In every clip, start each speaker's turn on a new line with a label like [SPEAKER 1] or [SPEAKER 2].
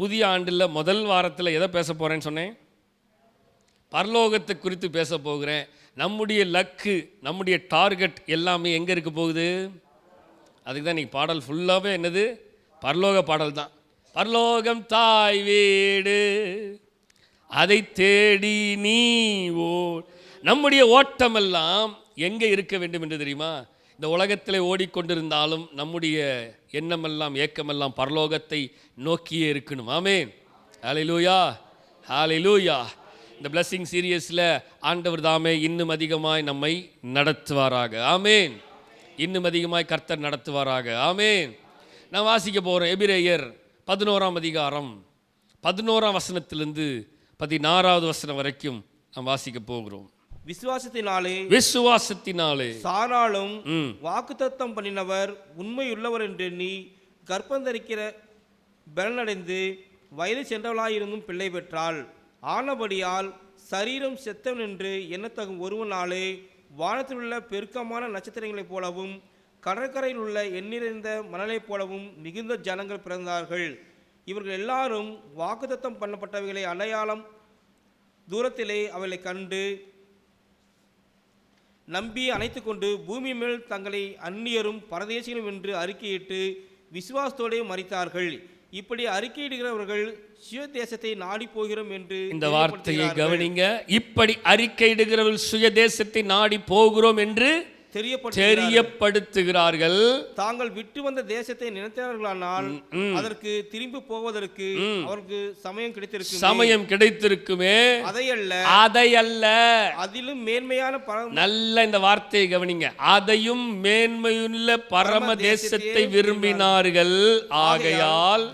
[SPEAKER 1] புதிய ஆண்டில் முதல் வாரத்தில் எதை பேச போகிறேன்னு சொன்னேன்? பரலோகத்தை குறித்து பேச போகிறேன். நம்முடைய லக்கு, நம்முடைய டார்கெட் எல்லாமே எங்கே இருக்க போகுது? அதுக்கு தான் இன்றைக்கி பாடல் ஃபுல்லாகவே என்னது? பரலோக பாடல் தான். பரலோகம் தாய் வீடு, அதை தேடி நீ ஓட். நம்முடைய ஓட்டமெல்லாம் எங்கே இருக்க வேண்டும் என்று தெரியுமா? இந்த உலகத்தில் ஓடிக்கொண்டிருந்தாலும் நம்முடைய எண்ணமெல்லாம் ஏக்கமெல்லாம் பரலோகத்தை நோக்கியே இருக்கணும். ஆமேன், ஹல்லேலூயா, ஹல்லேலூயா. இந்த பிளஸிங் சீரியஸில் ஆண்டவர் தாமே இன்னும் அதிகமாய் நம்மை நடத்துவாராக. ஆமேன். இன்னும் அதிகமாய் கர்த்தர் நடத்துவாராக. ஆமேன். நான் வாசிக்க போகிறேன் எபிரேயர் 11ஆம் அதிகாரம் 11ஆம் வசனத்திலிருந்து 16வது வசனம் வரைக்கும் நாம் வாசிக்க போகிறோம். விசுவாசத்தினாலே
[SPEAKER 2] சாராளும் வாக்குத்தத்தம் பண்ணினவர் உண்மையுள்ளவர் என்று நீ கர்ப்பந்தரிக்கிற பலனடைந்து வயது சென்றவளாயிருந்தும் பிள்ளை பெற்றாள். ஆனபடியால் சரீரம் செத்தவன் என்று எண்ணத்தகும் ஒருவனாலே வானத்தில் உள்ள பெருக்கமான நட்சத்திரங்களைப் போலவும் கடற்கரையில் உள்ள எண்ணிறைந்த மணலைப் போலவும் மிகுந்த ஜனங்கள் பிறந்தார்கள். இவர்கள் எல்லாரும் வாக்குத்தத்தம் பண்ணப்பட்டவைகளை அடையாளம் தூரத்திலே அவளை கண்டு நம்பி அணைத்து கொண்டு பூமி மேல் தங்களை அந்நியரும் பரதேசிகளும் என்று அறிக்கையிட்டு விசுவாசத்தோடு மரித்தார்கள். இப்படி அறிக்கையிடுகிறவர்கள் சுய தேசத்தை நாடி போகிறோம் என்று. இந்த வார்த்தையை
[SPEAKER 1] கவனிங்க. இப்படி அறிக்கையிடுகிறவர்கள் சுய தேசத்தை நாடி போகிறோம் என்று தெரியப்படுத்துகிறார்கள்.
[SPEAKER 2] தாங்கள் விட்டு வந்த தேசத்தை நினைத்தார்களானால் அதற்கு திரும்பி போவதற்கு அவருக்கு சமயம் கிடைத்திருக்குமே. அதையல்ல அதிலும் மேன்மையான
[SPEAKER 1] நல்ல இந்த வார்த்தையை கவனிங்க. அதையும் மேன்மையுள்ள பரம தேசத்தை விரும்பினார்கள். ஆகையால்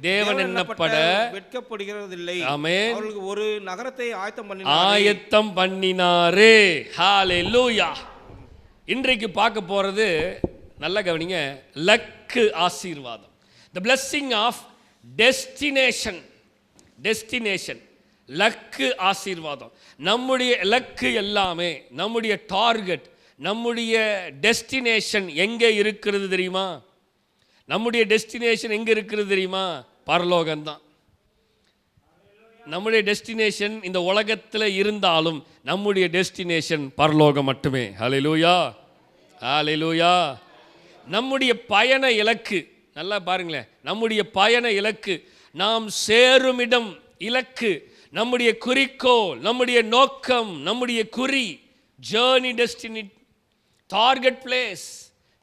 [SPEAKER 1] தேவன் என்னப்பட
[SPEAKER 2] வெட்கப்படுகிறதில்லை.
[SPEAKER 1] ஆமென்.
[SPEAKER 2] அவர்களுக்கு ஒரு நகரத்தை
[SPEAKER 1] ஆயத்தம் பண்ணினாரே. ஹல்லேலூயா. இன்றைக்கு பார்க்க போகிறது, நல்ல கவனிங்க, லக்கு ஆசீர்வாதம். The blessing of destination. Luck ஆசீர்வாதம். நம்முடைய லக்கு எல்லாமே, நம்முடைய டார்கெட், நம்முடைய டெஸ்டினேஷன் எங்கே இருக்கிறது தெரியுமா? நம்முடைய டெஸ்டினேஷன் எங்கே இருக்கிறது தெரியுமா? பரலோகம்தான். நம்முடைய டெஸ்டினேஷன் இந்த உலகத்தில் இருந்தாலும் நம்முடைய டெஸ்டினேஷன் பரலோகம் மட்டுமே. ஹல்லேலூயா, ஹல்லேலூயா. நம்முடைய பயண இலக்கு, நல்லா பாருங்களேன், நம்முடைய பயண இலக்கு, நாம் சேருமிடம் இலக்கு, நம்முடைய குறிக்கோள், நம்முடைய நோக்கம், நம்முடைய குறி, journey, destiny, target place,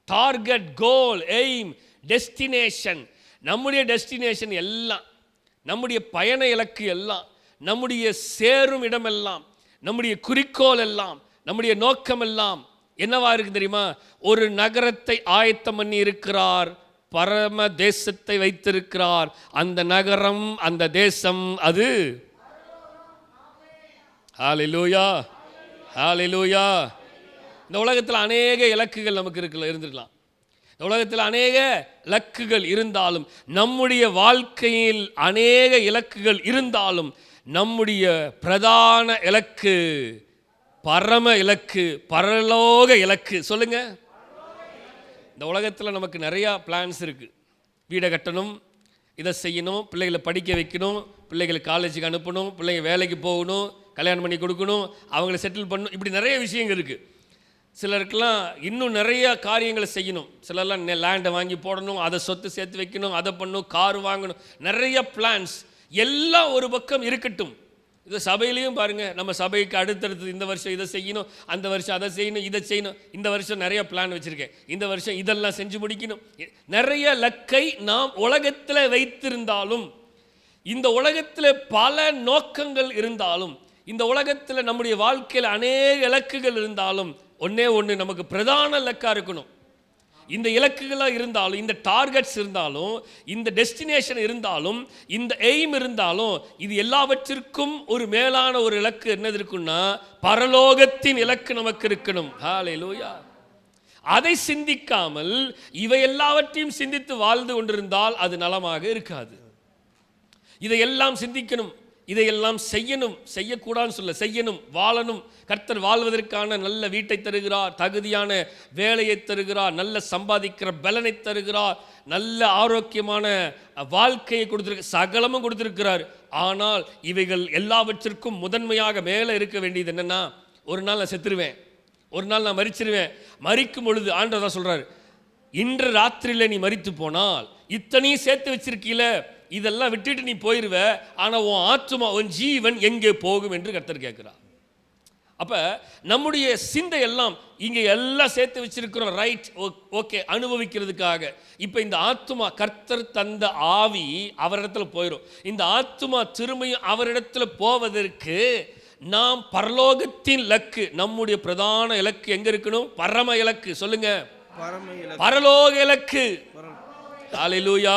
[SPEAKER 1] target, goal, aim, destination. நம்முடைய டெஸ்டினேஷன் எல்லாம், நம்முடைய பயண இலக்கு எல்லாம், நம்முடைய சேரும் இடமெல்லாம், நம்முடைய குறிக்கோள் எல்லாம், நம்முடைய நோக்கம் எல்லாம் என்னவா இருக்கு தெரியுமா? ஒரு நகரத்தை ஆயத்தம் பண்ணி இருக்கிறார், பரம தேசத்தை வைத்திருக்கிறார். அந்த நகரம், அந்த தேசம், அது ஹல்லேலூயா, ஹல்லேலூயா. இந்த உலகத்தில் அநேக இலக்குகள் நமக்கு இருந்திருக்கலாம். இந்த உலகத்தில் அநேக இலக்குகள் இருந்தாலும், நம்முடைய வாழ்க்கையில் அநேக இலக்குகள் இருந்தாலும், நம்முடைய பிரதான இலக்கு, பரம இலக்கு, பரலோக இலக்கு. சொல்லுங்க. இந்த உலகத்தில் நமக்கு நிறையா பிளான்ஸ் இருக்குது. வீடை கட்டணும், இதை செய்யணும், பிள்ளைகளை படிக்க வைக்கணும், பிள்ளைகளை காலேஜுக்கு அனுப்பணும், பிள்ளைங்க வேலைக்கு போகணும், கல்யாணம் பண்ணி கொடுக்கணும், அவங்கள செட்டில் பண்ணணும், இப்படி நிறைய விஷயங்கள் இருக்குது. சிலருக்கெல்லாம் இன்னும் நிறைய காரியங்களை செய்யணும். சிலர்லாம் லேண்டை வாங்கி போடணும், அதை சொத்து சேர்த்து வைக்கணும், அதை பண்ணணும், கார் வாங்கணும், நிறைய பிளான்ஸ் எல்லாம் ஒரு பக்கம் இருக்கட்டும். இது சபையிலையும் பாருங்கள், நம்ம சபைக்கு அடுத்தடுத்து இந்த வருஷம் இதை செய்யணும், அந்த வருஷம் அதை செய்யணும், இதை செய்யணும், இந்த வருஷம் நிறைய பிளான் வச்சுருக்கேன், இந்த வருஷம் இதெல்லாம் செஞ்சு முடிக்கணும். நிறைய லக்கை நாம் உலகத்தில் வைத்திருந்தாலும், இந்த உலகத்தில் பல நோக்கங்கள் இருந்தாலும், இந்த உலகத்தில் நம்முடைய வாழ்க்கையில் அநேக இலக்குகள் இருந்தாலும், ஒன்று நமக்கு பிரதான இலக்காக இருக்கணும். இந்த இலக்குகளாக இருந்தாலும், இந்த டார்கெட்ஸ் இருந்தாலும், இந்த டெஸ்டினேஷன் இருந்தாலும், இந்த எய்ம் இருந்தாலும், இது எல்லாவற்றிற்கும் ஒரு மேலான ஒரு இலக்கு என்னது இருக்குன்னா, பரலோகத்தின் இலக்கு நமக்கு இருக்கணும். ஹல்லேலூயா. அதை சிந்திக்காமல் இவை எல்லாவற்றையும் சிந்தித்து வாழ்ந்து கொண்டிருந்தால் அது நலமாக இருக்காது. இதையெல்லாம் சிந்திக்கணும். இதையெல்லாம் செய்யணும், செய்யக்கூடாதுன்னு சொல்ல, செய்யணும், வாழணும். கர்த்தர் வாழ்வதற்கான நல்ல வீட்டை தருகிறார், தகுதியான வேலையை தருகிறார், நல்ல சம்பாதிக்கிற பலனை தருகிறார், நல்ல ஆரோக்கியமான வாழ்க்கையை கொடுத்திருக்க, சகலமும் கொடுத்திருக்கிறார். ஆனால் இவைகள் எல்லாவற்றிற்கும் முதன்மையாக மேலே இருக்க வேண்டியது என்னன்னா, ஒரு நாள் நான் செத்துருவேன், ஒரு நாள் நான் மரிச்சிருவேன். மரிக்கும் பொழுது ஆண்டவர் தான் சொல்றாரு, இன்று ராத்திரியில் நீ மரித்து போனால் இத்தனையும் சேர்த்து வச்சிருக்கீல, இதெல்லாம் விட்டுட்டு நீ போயிருவ, ஆனால் உன் ஆத்துமா, உன் ஜீவன் எங்கே போகும் என்று கர்த்தர் கேட்கிறார். அப்போ நம்முடைய சிந்தை எல்லாம் இங்கே எல்லாம் சேர்த்து வச்சிருக்கிறோம், ரைட், ஓகே, அனுபவிக்கிறதுக்காக. இப்போ இந்த ஆத்துமா, கர்த்தர் தந்த ஆவி அவரிடத்துல போயிடும். இந்த ஆத்துமா திரும்பியும் அவரிடத்துல போவதற்கு நாம் பரலோகத்தின் இலக்கு, நம்முடைய பிரதான இலக்கு எங்க இருக்கணும்? பரம இலக்கு. சொல்லுங்க, பரலோக இலக்கு. ஹல்லேலூயா,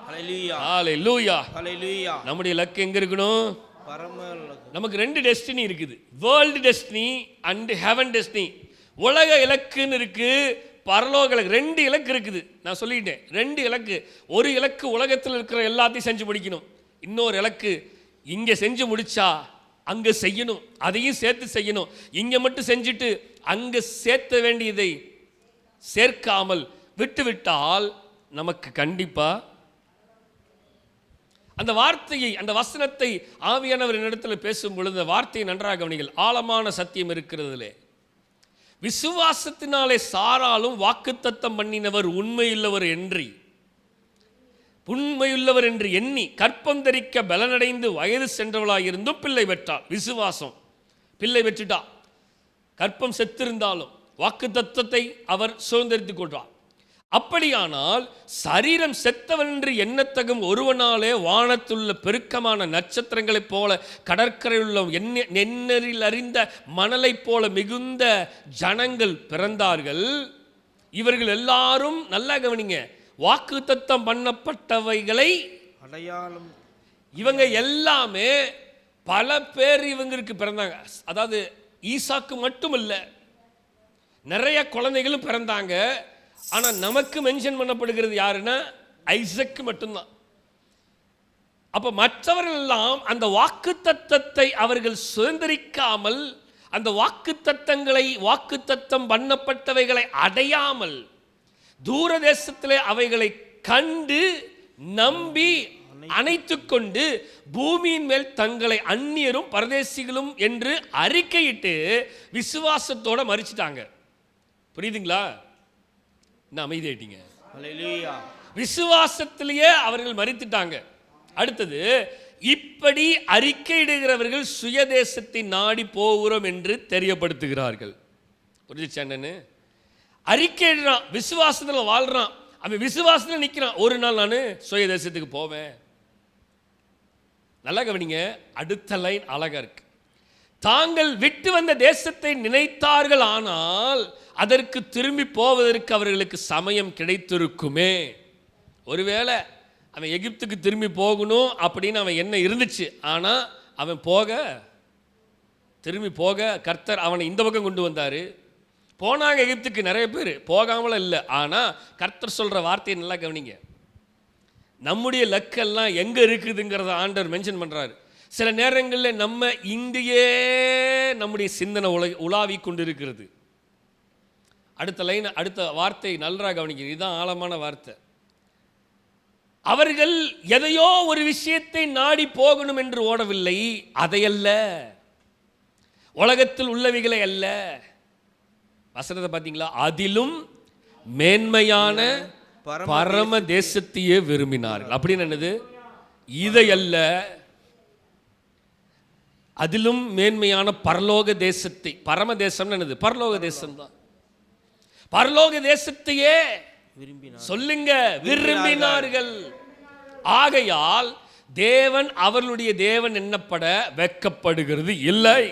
[SPEAKER 1] ஹல்லேலூயா, ஹல்லேலூயா, ஹல்லேலூயா. நம்முடைய இலக்கு எங்க இருக்கணும்? பரம இலக்கு. நமக்கு 2 டெஸ்டினி இருக்குது, world destiny and heaven destiny. உலக இலக்குன்னு இருக்கு, பரலோக இலக்கு. 2 இலக்கு இருக்குது. நான் சொல்லிட்டேன், 2 இலக்கு. ஒரு இலக்கு உலகத்தில் இருக்கிற எல்லாத்தையும் செஞ்சு முடிக்கணும். இன்னொரு இலக்கு, இங்கே செஞ்சு முடிச்சா அங்கே செய்யணும், அதையும் சேர்த்து செய்யணும். இங்கே மட்டும் செஞ்சுட்டு அங்கே சேர்த்த வேண்டியதை சேர்க்காமல் விட்டுவிட்டால் நமக்கு கண்டிப்பா அந்த வார்த்தையை, அந்த வசனத்தை ஆவியானவர் என்னிடத்தில் பேசும் பொழுது அந்த வார்த்தையை நன்றாக கவனிங்கள். ஆழமான சத்தியம் இருக்கிறதுலே, விசுவாசத்தினாலே சாராலும் வாக்குத்தத்தம் பண்ணினவர் உண்மையுள்ளவர் என்று எண்ணி கற்பம் தரிக்க பலனடைந்து வயது சென்றவளாயிருந்தும் பிள்ளை பெற்றாள். விசுவாசம், பிள்ளை பெற்றுட்டா. கற்பம் செத்திருந்தாலும் வாக்குத்தத்தத்தை அவர் சுதந்திரித்துக் கொண்டார். அப்படியானால் சரீரம் செத்தவன் என்று எண்ணத்தகும் ஒருவனாலே வானத்துள்ள பெருக்கமான நட்சத்திரங்களைப் போல, கடற்கரையுள்ள நெண்ணரில் அறிந்த மணலைப் போல மிகுந்த ஜனங்கள் பிறந்தார்கள். இவர்கள் எல்லாரும், நல்லா கவனிங்க, வாக்குத்தத்தம் பண்ணப்பட்டவைகளை அடையாளம். இவங்க எல்லாமே பல பேர் இவங்களுக்கு பிறந்தாங்க. அதாவது ஈசாக்கு மட்டும் இல்லை, நிறைய குழந்தைகளும் பிறந்தாங்க. ஆனால் நமக்கு மென்ஷன் பண்ணப்படுகிறது யாருன்னா ஐசக் மட்டும்தான். அப்போ மற்றவர்கள் எல்லாம் அந்த வாக்குத்தத்தத்தை அவர்கள் சுதந்திரிக்காமல், அந்த வாக்குத்தத்தம் பண்ணப்பட்டவைகளை அடையாமல், தூர தேசத்திலே அவைகளை கண்டு நம்பி அணைத்துக் கொண்டு பூமியின் மேல் தங்களை அந்நியரும் பரதேசிகளும் என்று அறிக்கையிட்டு விசுவாசத்தோட மரிச்சிட்டாங்க. புரியுதுங்களா? என்ன அமைதியாயிட்டீங்க? ஹல்லேலூயா. விசுவாசத்திலேயே அவர்கள் மரித்துட்டாங்க. அடுத்தது, இப்படி அறிக்கையிடுகிறவர்கள் சுயதேசத்தை நாடி போகிறோம் என்று தெரியப்படுத்துகிறார்கள். புரிஞ்சுச்சான்னு? அறிக்கையிடுறான், விசுவாசத்தில் வாழ்றான், அவன் விசுவாசத்தில் நிற்கிறான். ஒரு நாள் நான் சுயதேசத்துக்கு போவேன். நல்லா கவனிங்க, அடுத்த லைன் அழகா இருக்கு. தாங்கள் விட்டு வந்த தேசத்தை நினைத்தார்கள், ஆனால் அதற்கு திரும்பி போவதற்கு அவர்களுக்கு சமயம் கிடைத்திருக்குமே. ஒருவேளை அவன் எகிப்துக்கு திரும்பி போகணும் அப்படின்னு அவன் என்ன இருந்துச்சு, ஆனால் அவன் திரும்பி போக கர்த்தர் அவனை இந்த பக்கம் கொண்டு வந்தார். போனாங்க எகிப்துக்கு நிறைய பேர், போகாமலும் இல்லை. ஆனால் கர்த்தர் சொல்கிற வார்த்தையை நல்லா கவனிங்க. நம்முடைய லக்கெல்லாம் எங்கே இருக்குதுங்கிறத ஆண்டவர் மென்ஷன் பண்ணுறாரு. சில நேரங்களில் நம்ம இங்கேயே நம்முடைய சிந்தனை உலாவி கொண்டு இருக்கிறது. அடுத்த லைன், அடுத்த வார்த்தை நல்லா கவனிக்கிறது. இதுதான் ஆழமான வார்த்தை. அவர்கள் எதையோ ஒரு விஷயத்தை நாடி போகணும் என்று ஓடவில்லை. அதையல்ல, உலகத்தில் உள்ளவைகளை அல்ல. வசனத்தை பார்த்தீங்களா? அதிலும் மேன்மையான பரம தேசத்தையே விரும்பினார்கள். அப்படின்னு என்னது? இதையல்ல, அதிலும் மேன்மையான பரலோக தேசத்தை. பரம தேசம் என்னது? பரலோக தேசம் தான். பரலோக தேசத்தையே சொல்லுங்க, விரும்பினார்கள். ஆகையால் தேவன் அவர்களுடைய தேவன் என்னப்பட வெட்கப்படுகிறது இல்லை.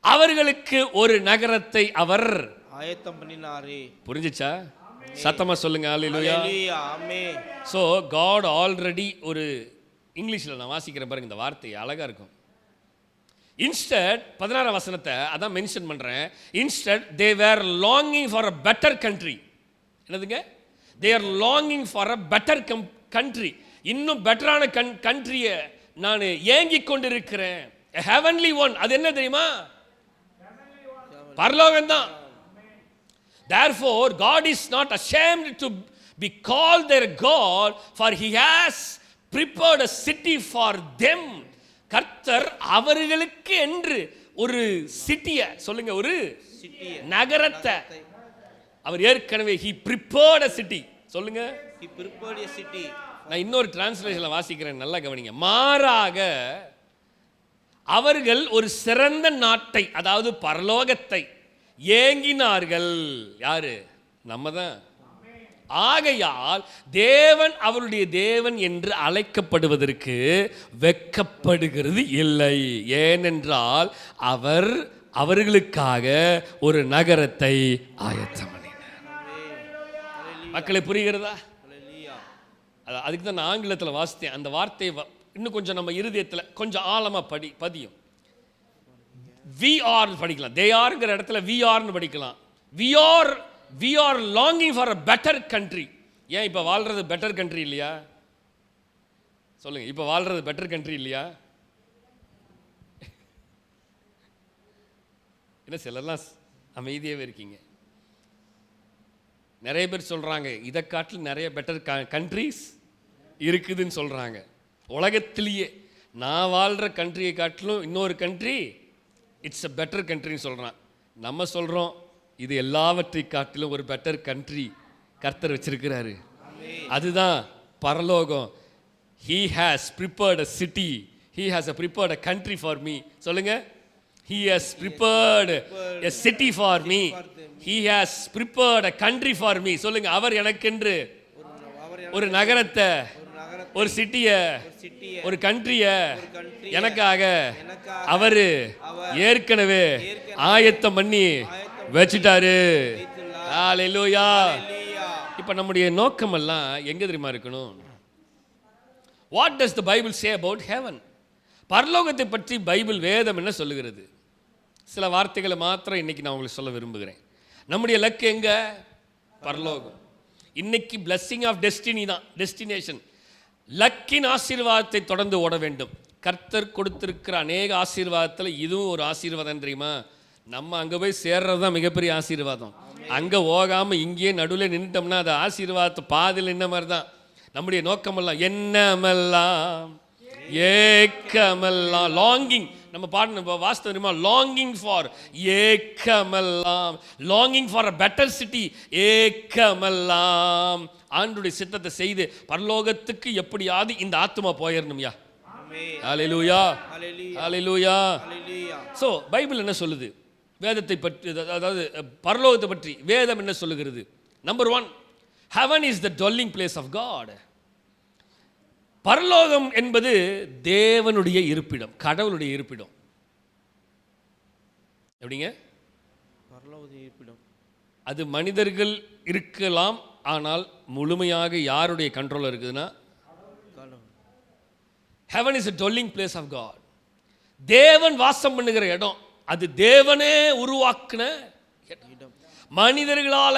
[SPEAKER 1] அவர்களுக்கு ஒரு நகரத்தை அவர் ஆயத்தம் பண்ணினாரே. புரிஞ்சுச்சா? சத்தமா சொல்லுங்க. ஹல்லேலூயா, ஆமென். சோ God already, ஒரு இங்கிலீஷ்ல நான் வாசிக்கிறேன் பாருங்க, இந்த வார்த்தை அழகா இருக்கும். Instead, 16 வசனத்தை அதான் மென்ஷன் பண்றேன். Instead they were longing for a better country. என்னதுங்க? They are longing for a better country. இன்னும் பெட்டரான கண்ட்ரியை நான் ஏங்கிக் கொண்டிருக்கிறேன். ஹெவன்லி ஒன், அது என்ன தெரியுமா? பரலோகம் தான். Therefore God is not ashamed to be called their God, for he has prepared a city for them. கர்த்தர் அவர்களுக்கு என்று ஒரு சிட்டியை, சொல்லுங்க, ஒரு நகரத்தை அவர் ஏற்கனவே he prepared a city. சொல்லுங்க,
[SPEAKER 2] he prepared a city.
[SPEAKER 1] நான் இன்னொரு டிரான்ஸ்லேஷன்ல வாசிக்கிறேன், நல்லா கவனிங்க. மாறாக அவர்கள் ஒரு சிறந்த நாட்டை, அதாவது பரலோகத்தை ஏங்கினார்கள். யாரு? நம்ம தான். ஆகையால் தேவன் அவருடைய தேவன் என்று அழைக்கப்படுவதற்கு வெட்கப்படுகிறது இல்லை. ஏனென்றால் அவர் அவர்களுக்காக ஒரு நகரத்தை ஆயத்தம் பண்ணினார். மக்களை புரிகிறதா? அதுக்கு தான் நான் ஆங்கிலத்தில் வாசித்தேன். அந்த வார்த்தையை இன்னும் கொஞ்சம் நம்ம இருதயத்தில் கொஞ்சம் ஆழமாக பதியும். we are படிக்கலாம், they areங்கிற இடத்துல we are படிக்கலாம். we are longing for a better country. ஏன் இப்போ வாழ்றது பெட்டர் கண்ட்ரி இல்லையா? சொல்லுங்க, இப்போ வாழ்றது பெட்டர் கண்ட்ரி இல்லையா? என்ன சிலர்லாம் அமைதியாகவே இருக்கீங்க. நிறைய பேர் சொல்றாங்க இதை காட்டில் நிறைய பெட்டர் கண்ட்ரிஸ் இருக்குதுன்னு சொல்றாங்க. உலகத்திலேயே நான் வாழ்கிற கண்ட்ரியை காட்டிலும் இன்னொரு கண்ட்ரி இட்ஸ் அ பெட்டர் கண்ட்ரின்னு சொல்கிறான். நம்ம சொல்கிறோம் இது எல்லாவற்றை காட்டிலும் ஒரு பெட்டர் கண்ட்ரி கர்த்தர் வச்சிருக்கிறாரு. அதுதான் பரலோகம். he has prepared a city, he has prepared a country for me. சொல்லுங்க, he has prepared a city for me, he has prepared a country for me. சொல்லுங்க, அவர் எனக்கென்று ஒரு நகரத்தை, ஒரு சிட்டியை, ஒரு கண்ட்ரியை எனக்காக அவரு ஏற்கனவே ஆயத்தம் பண்ணி வச்சிட்டாரு. ஹல்லேலூயா. இப்ப நம்முடைய நோக்கம் எல்லாம் எங்க தெரியுமா இருக்கணும்? What does the Bible say about heaven? பரலோகத்தை பற்றி பைபிள் வேதம் என்ன சொல்லுகிறது? சில வார்த்தைகளை மாத்திரம் இன்னைக்கு நான் உங்களுக்கு சொல்ல விரும்புகிறேன். நம்முடைய லக்கு எங்க? பரலோகம். இன்னைக்கு blessing of destiny தான், டெஸ்டினேஷன். லக்கின் ஆசீர்வாதத்தை தொடர்ந்து ஓட வேண்டும். கர்த்தர் கொடுத்திருக்கிற அநேக ஆசீர்வாதத்தில் இதுவும் ஒரு ஆசீர்வாதம் தெரியுமா? நம்ம அங்கே போய் சேர்றது தான் மிகப்பெரிய ஆசீர்வாதம். அங்கே போகாமல் இங்கேயே நடுவில் நின்றுட்டோம்னா அது ஆசீர்வாதத்தை பாதியில் நின்ன மாதிரி தான். நம்முடைய நோக்கமெல்லாம் என்னமெல்லாம் ஏக்கமெல்லாம் லாங்கிங், நம்ம பாடணும் வாஸ்தவம் தெரியுமா? லாங்கிங் ஃபார் ஏக்கமெல்லாம், longing for a better city, ஏக்கமெல்லாம் ஆண்டுடைய சித்தத்தை செய்து பரலோகத்துக்கு எப்படியாவது இந்த ஆத்மா போயிடணும்யா. ஹல்லேலூயா, ஹல்லேலூயா. சோ பைபிள் என்ன சொல்லுது வேதத்தை பற்றி, அதாவது பரலோகத்தை பற்றி வேதம் என்ன சொல்லுகிறது? Number 1, heaven is the dwelling place of God. பரலோகம் என்பது தேவனுடைய இருப்பிடம், கடவுளுடைய இருப்பிடம். எப்படிங்க?
[SPEAKER 2] பரலோகத்தின் இருப்பிடம்.
[SPEAKER 1] அது மனிதர்கள் இருக்கலாம், ஆனால் முழுமையாக யாருடைய கண்ட்ரோல் இருக்குதுன்னா heaven is a dwelling place of God. தேவன் வாசம் பண்ணுகிற இடம், அது தேவனே உருவாக்கின இடம். மனிதர்களால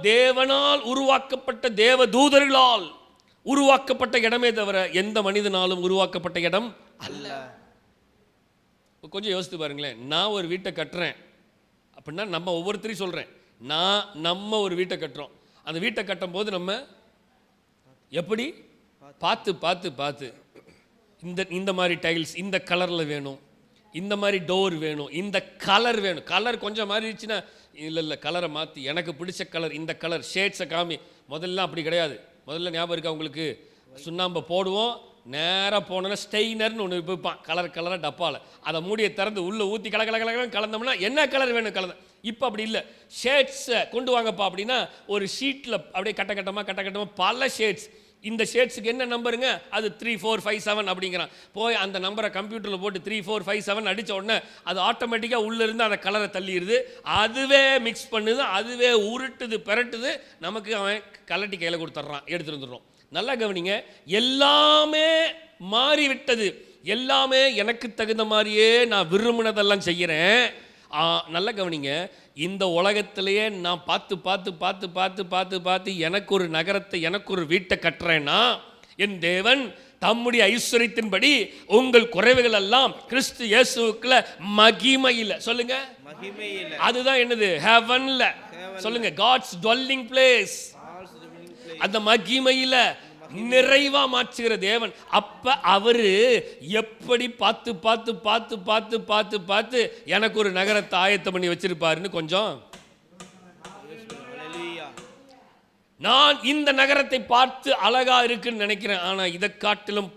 [SPEAKER 1] தேவனால் உருவாக்கப்பட்ட தேவ தூதர்களால் உருவாக்கப்பட்ட இடமே தவிர எந்த மனிதனாலும் உருவாக்கப்பட்ட இடம் அல்ல. கொஞ்சம் யோசித்து பாருங்களேன். நான் ஒரு வீட்டை கட்டுறேன் அப்படின்னா நம்ம ஒவ்வொருத்தரையும் சொல்றேன், நம்ம ஒரு வீட்டை கட்டுறோம். அந்த வீட்டை கட்டும் போது நம்ம எப்படி பார்த்து இந்த மாதிரி டைல்ஸ் இந்த கலரில் வேணும், இந்த மாதிரி டோர் வேணும், இந்த கலர் வேணும். கலர் கொஞ்சம் மாறிடுச்சுன்னா இல்லை கலரை மாற்றி எனக்கு பிடிச்ச கலர், இந்த கலர் ஷேட்ஸை காமி. முதல்ல அப்படி கிடையாது. முதல்ல ஞாபகம் இருக்கா உங்களுக்கு? சுண்ணாம்பை போடுவோம், நேராக போனோன்னா ஸ்டெய்னர்னு ஒன்று வைப்பான், கலராக டப்பாவில். அதை மூடியை திறந்து உள்ளே ஊற்றி கலந்தோம்னா என்ன கலர் வேணும் கலந்த. இப்போ அப்படி இல்லை, ஷேட்ஸை கொண்டு வாங்கப்பா அப்படின்னா ஒரு ஷீட்டில் அப்படியே கட்டமாக பல ஷேட்ஸ். இந்த ஷேட்ஸுக்கு என்ன நம்பருங்க? அது 3 4 5 7 அப்படிங்கிறான். போய் அந்த நம்பரை கம்ப்யூட்டரில் போட்டு 3 4 5 7 அடித்த உடனே அது ஆட்டோமேட்டிக்காக உள்ளேருந்து அந்த கலரை தள்ளிடுது. அதுவே மிக்ஸ் பண்ணுது, அதுவே உருட்டுது, பெரட்டுது. நமக்கு அவன் கலட்டி கையில் கொடுத்துட்றான், எடுத்துருந்துடுறோம். நல்லா கவனிங்க, எல்லாமே மாறிவிட்டது. எல்லாமே எனக்கு தகுந்த மாதிரியே நான் விரும்பினதெல்லாம் செய்கிறேன். நல்லா கவனிங்க, இந்த உலகத்திலேயே நான் பார்த்து எனக்கு ஒரு நகரத்தை, எனக்கு ஒரு வீட்டை கட்டுறேன்னா என் தேவன் தம்முடைய ஐஸ்வரியத்தின்படி உங்கள் குறைவுகள் எல்லாம் கிறிஸ்து இயேசுவுக்குள்ள மகிமையில, சொல்லுங்க
[SPEAKER 2] மகிமையில,
[SPEAKER 1] அதுதான் என்னது, ஹெவன்ல, சொல்லுங்க காட்ஸ் டுவெல்லிங் பிளேஸ், அந்த மகிமையில நிறைவா மாற்றுகிற தேவன். அப்ப அவரு எப்படி பார்த்து பார்த்து பார்த்து பார்த்து பார்த்து பார்த்து எனக்கு ஒரு நகரத்தை ஆயத்தம் பண்ணி வச்சிருப்பாருன்னு கொஞ்சம். நான் இந்த நகரத்தை பார்த்து அழகா இருக்குன்னு நினைக்கிறேன், ஆனா இதை காட்டிலும்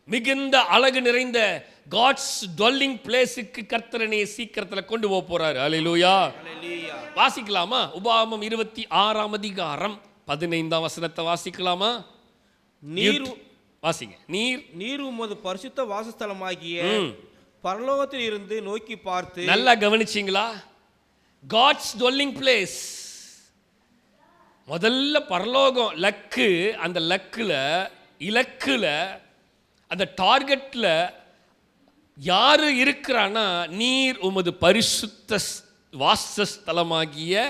[SPEAKER 1] மிகுந்த அழகு நிறைந்த காட்ஸ் டுவெல்லிங் பிளேஸுக்கு கர்த்தரனை சீக்கிரத்துல கொண்டு போறாரு. அல்லேலூயா. வாசிக்கலாமா? உபாகமம் 26ஆம் அதிகாரம் 15ஆம் வசனத்தை வாசிக்கலாமா?
[SPEAKER 2] நீர்
[SPEAKER 1] வாசிங்க.
[SPEAKER 2] நீர் உமது பரிசுத்த வாசஸ்தலமாகிய பரலோகத்தில் இருந்து நோக்கி பார்த்து,
[SPEAKER 1] நல்லா கவனிச்சிங்களா? காட்ஸ் டுவெல்லிங் பிளேஸ், முதல்ல பரலோகம் லக்கு, அந்த லக்குல இலக்குல அந்த டார்கெட்ல யாரு இருக்கிறான்னா, நீர் உமது பரிசுத்த வாசஸ்தலமாகிய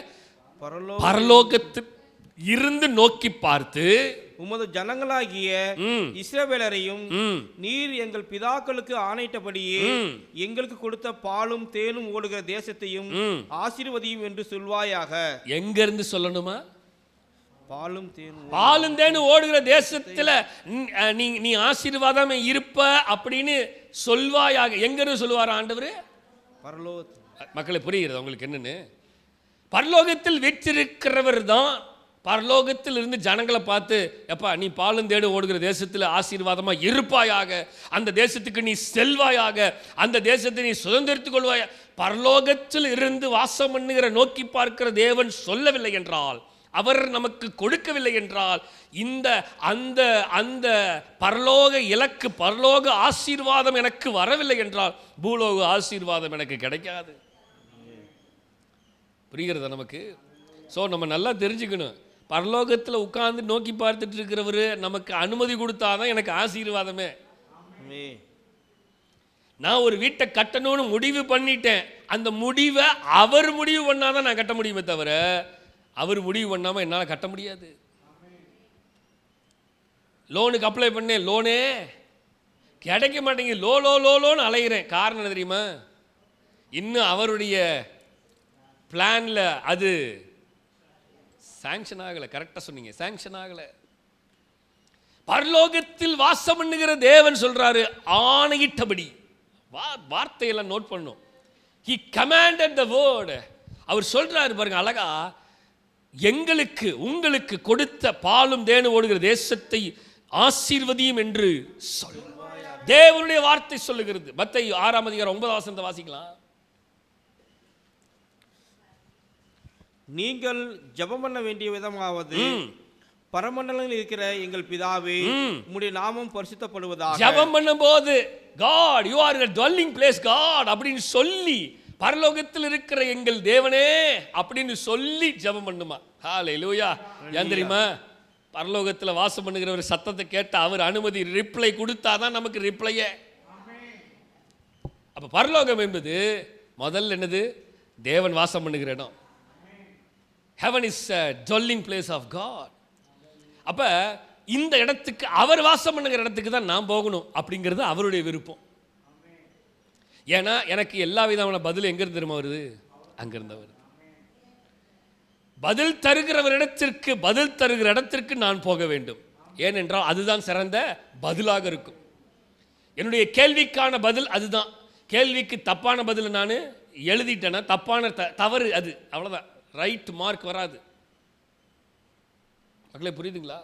[SPEAKER 1] பரலோகத்து இருந்து நோக்கி பார்த்து
[SPEAKER 2] உமது ஜனங்களாகிய இஸ்ரவேலரையும் நீர் எங்கள் பிதாக்களுக்கு ஆணையிட்டபடியே எங்களுக்கு கொடுத்த பாலும் தேனும் ஓடுகிற தேசத்தையும் ஆசீர்வதியும் என்று சொல்வாயாக.
[SPEAKER 1] எங்க இருந்து சொல்லணுமா?
[SPEAKER 2] பாலும்
[SPEAKER 1] தேனும் ஓடுகிற தேசத்துல நீ ஆசீர்வாதம் இருப்ப அப்படின்னு சொல்வாயாக. எங்க இருந்து சொல்லுவார் ஆண்டவர்?
[SPEAKER 2] பரலோகத்தில்.
[SPEAKER 1] மக்களை புரிகிறது உங்களுக்கு என்னன்னு? பரலோகத்தில் வீற்றிருக்கிறவர் தான் பரலோகத்தில் இருந்து ஜனங்களை பார்த்து, எப்பா நீ பாலும் தேடு ஓடுகிற தேசத்தில் ஆசீர்வாதமா இருப்பாயாக, அந்த தேசத்துக்கு நீ செல்வாயாக, அந்த தேசத்தை நீ சுதந்திரித்துக் கொள்வாய. பரலோகத்தில் இருந்து வாசம் பண்ணுகிற நோக்கி பார்க்கிற தேவன் சொல்லவில்லை என்றால், அவர் நமக்கு கொடுக்கவில்லை என்றால், இந்த அந்த அந்த பரலோக இலக்கு, பரலோக ஆசீர்வாதம் எனக்கு வரவில்லை என்றால், பூலோக ஆசீர்வாதம் எனக்கு கிடைக்காது. புரிகிறதா நமக்கு? ஸோ நம்ம நல்லா தெரிஞ்சுக்கணும், பரலோகத்தில் உட்கார்ந்து நோக்கி பார்த்துட்டு இருக்கிறவர் நமக்கு அனுமதி கொடுத்தாதான் எனக்கு ஆசீர்வாதமே. நான் ஒரு வீட்டை கட்டணும்னு முடிவு பண்ணிட்டேன், அந்த முடிவை அவர் முடிவு பண்ணாதான் நான் கட்ட முடியுமே தவிர, அவர் முடிவு பண்ணாமல் என்னால் கட்ட முடியாது. லோனுக்கு அப்ளை பண்ணேன், லோனே கிடைக்க மாட்டேங்குது, லோன்னு அலைகிறேன். காரணம் என்ன தெரியுமா? இன்னும் அவருடைய பிளான்ல அது சாங்ஷன் ஆகலை. கரெக்டாக சொன்னீங்க, சாங்ஷன் ஆகலை. பரலோகத்தில் வாசம் பண்ணுகிற தேவன் சொல்றாரு, ஆணையிட்டபடி. வார்த்தையெல்லாம் நோட் பண்ணும். He commanded the word. அவர் சொல்றாரு பாருங்க அழகா, எங்களுக்கு உங்களுக்கு கொடுத்த பாலும் தேனும் ஓடுகிற தேசத்தை ஆசீர்வதியும் என்று சொல். தேவனுடைய வார்த்தை சொல்லுகிறது. மத்தேயு 6ஆம் அதிகாரம் 9ஆம் வசனத்தை வாசிக்கலாம்.
[SPEAKER 2] நீங்கள் ஜெபம் பண்ண வேண்டிய விதமாவது, பரமண்டலங்களில் இருக்கிற எங்கள் பிதாவே, உம்முடைய நாமம் பரிசுத்தப்படுவதாக.
[SPEAKER 1] ஜெபம் பண்ணும்போது God, you are a dwelling place God அப்படின்னு சொல்லி, பரலோகத்தில் இருக்கிற எங்கள் தேவனே அப்படின்னு சொல்லி ஜெபம் பண்ணுமா. ஹல்லேலூயா. ஏன் தெரியுமா? பரலோகத்தில் வாசம் பண்ணுகிற ஒரு சத்தத்தை கேட்ட அவர் அனுமதி ரிப்ளை கொடுத்தாதான் நமக்கு ரிப்ளையே. அப்ப பரலோகம் என்பது முதல்ல என்னது? தேவன் வாசம் பண்ணுகிற இடம். Heaven is a dwelling place of God. அப்ப இந்த இடத்துக்கு, அவர் வாசம் பண்ணுகிற இடத்துக்கு தான் நான் போகணும் அப்படிங்கிறது அவருடைய விருப்பம். ஏன்னா எனக்கு எல்லா விதமான பதில் எங்கிருந்து தெரியுமா வருது? அங்கிருந்து வருது. பதில் தருகிற இடத்திற்கு நான் போக வேண்டும். ஏனென்றால் அதுதான் சிறந்த பதிலாக இருக்கும். என்னுடைய கேள்விக்கான பதில் அதுதான். கேள்விக்கு தப்பான பதில் நான் எழுதிட்டேன்னா தப்பான தவறு அது, அவ்வளோதான். ரைட் மார்க் வராது. மக்களே புரியுதுங்களா?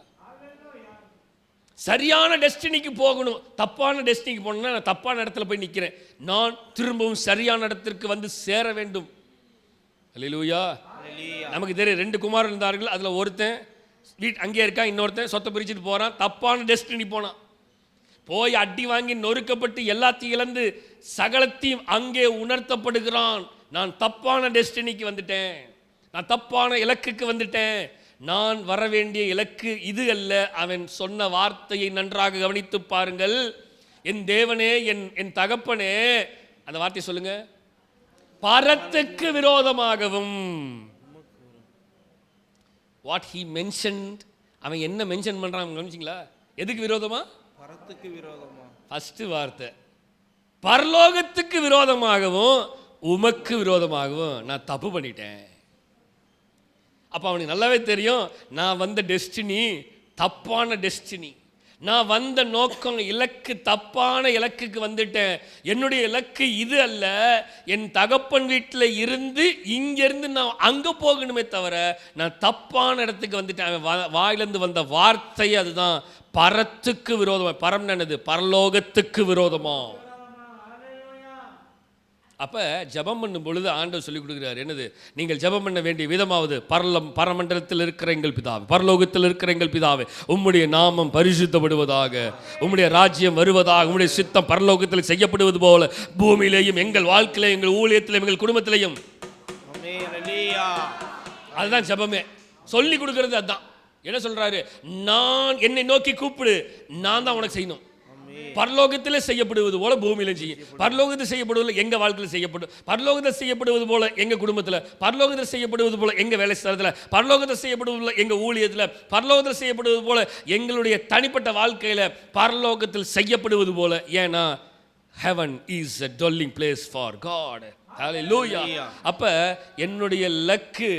[SPEAKER 1] சரியான டெஸ்டினிக்கு போகணும். தப்பான டெஸ்டினிக்கு போகணும்னா நான் தப்பான இடத்துல போய் நிற்கிறேன். நான் திரும்பவும் சரியான இடத்திற்கு வந்து சேர வேண்டும். அல்லேலூயா. நமக்கு தெரியும் 2 குமாரர் இருந்தார்கள். அதில் ஒருத்தன் அங்கே இருக்கான், இன்னொருத்தன் சொத்தை பிரிச்சுட்டு போகிறான். தப்பான டெஸ்டினி போனான். போய் அடி வாங்கி நொறுக்கப்பட்டு எல்லாத்தையும் இழந்து சகலத்தையும் அங்கே உணர்த்தப்படுகிறான். நான் தப்பான டெஸ்டினிக்கு வந்துட்டேன், நான் தப்பான இலக்குக்கு வந்துட்டேன். நான் வர வேண்டிய இலக்கு இது அல்ல. அவன் சொன்ன வார்த்தையை நன்றாக கவனித்து பாருங்கள். என் தேவனே, என் தகப்பனே, அந்த வார்த்தை சொல்லுங்க. பரத்துக்கு விரோதமாகவும், what he mentioned அவன் என்ன மென்ஷன் பண்றான் கவனிச்சிங்களா? எதுக்கு விரோதமா?
[SPEAKER 2] பரத்துக்கு விரோதமா.
[SPEAKER 1] ஃபர்ஸ்ட் வார்த்தை பரலோகத்துக்கு விரோதமாகவும் உமக்கு விரோதமாகவும் நான் தப்பு பண்ணிட்டேன். அப்போ அவனுக்கு நல்லாவே தெரியும், நான் வந்த டெஸ்டினி தப்பான டெஸ்டினி, நான் வந்த நோக்கம் இலக்கு தப்பான இலக்குக்கு வந்துட்டேன். என்னுடைய இலக்கு இது அல்ல, என் தகப்பன் வீட்டில் இருந்து இங்கிருந்து நான் அங்கே போகணுமே தவிர நான் தப்பான இடத்துக்கு வந்துட்டேன். வாயிலிருந்து வந்த வார்த்தை அதுதான், பரத்துக்கு விரோதமா. பரம் என்னது? பரலோகத்துக்கு விரோதமா. அப்போ ஜெபம் பண்ணும் பொழுது ஆண்டவர் சொல்லிக் கொடுக்குறாரு, என்னது? நீங்கள் ஜெபம் பண்ண வேண்டிய விதமாவது, பரமண்டலத்தில் இருக்கிற எங்கள் பிதாவே, பரலோகத்தில் இருக்கிற எங்கள் பிதாவே, உம்முடைய நாமம் பரிசுத்தப்படுவதாக, உம்முடைய ராஜ்யம் வருவதாக, உம்முடைய சித்தம் பரலோகத்தில் செய்யப்படுவது போல பூமியிலேயும் எங்கள் வாழ்க்கையில எங்கள் ஊழியத்திலும் எங்கள் குடும்பத்திலையும். அதுதான் ஜெபமே. சொல்லி கொடுக்கறது அதுதான். என்ன சொல்றாரு? நான் என்னை நோக்கி கூப்பிடு, நான் தான் உனக்கு செய்யணும். பரலோகத்தில் செய்யப்படுவது போல பூமியிலும் செய்யும். பரலோகத்தில் செய்யப்படுவது எங்க வாழ்க்கையில் செய்யப்படும், பரலோகத்தில் செய்யப்படுவது போல எங்க குடும்பத்தில், பரலோகத்தில் செய்யப்படுவது போல எங்க வேலை ஸ்தலத்தில், பரலோகத்தில் செய்யப்படுவது போல எங்க ஊழியத்தில், பரலோகத்தில் செய்யப்படுவது போல எங்களுடைய தனிப்பட்ட வாழ்க்கையில் பரலோகத்தில் செய்யப்படுவது போல. ஏன்னா heaven is a dwelling place for God. Hallelujah. அப்ப என்னுடைய லக்கு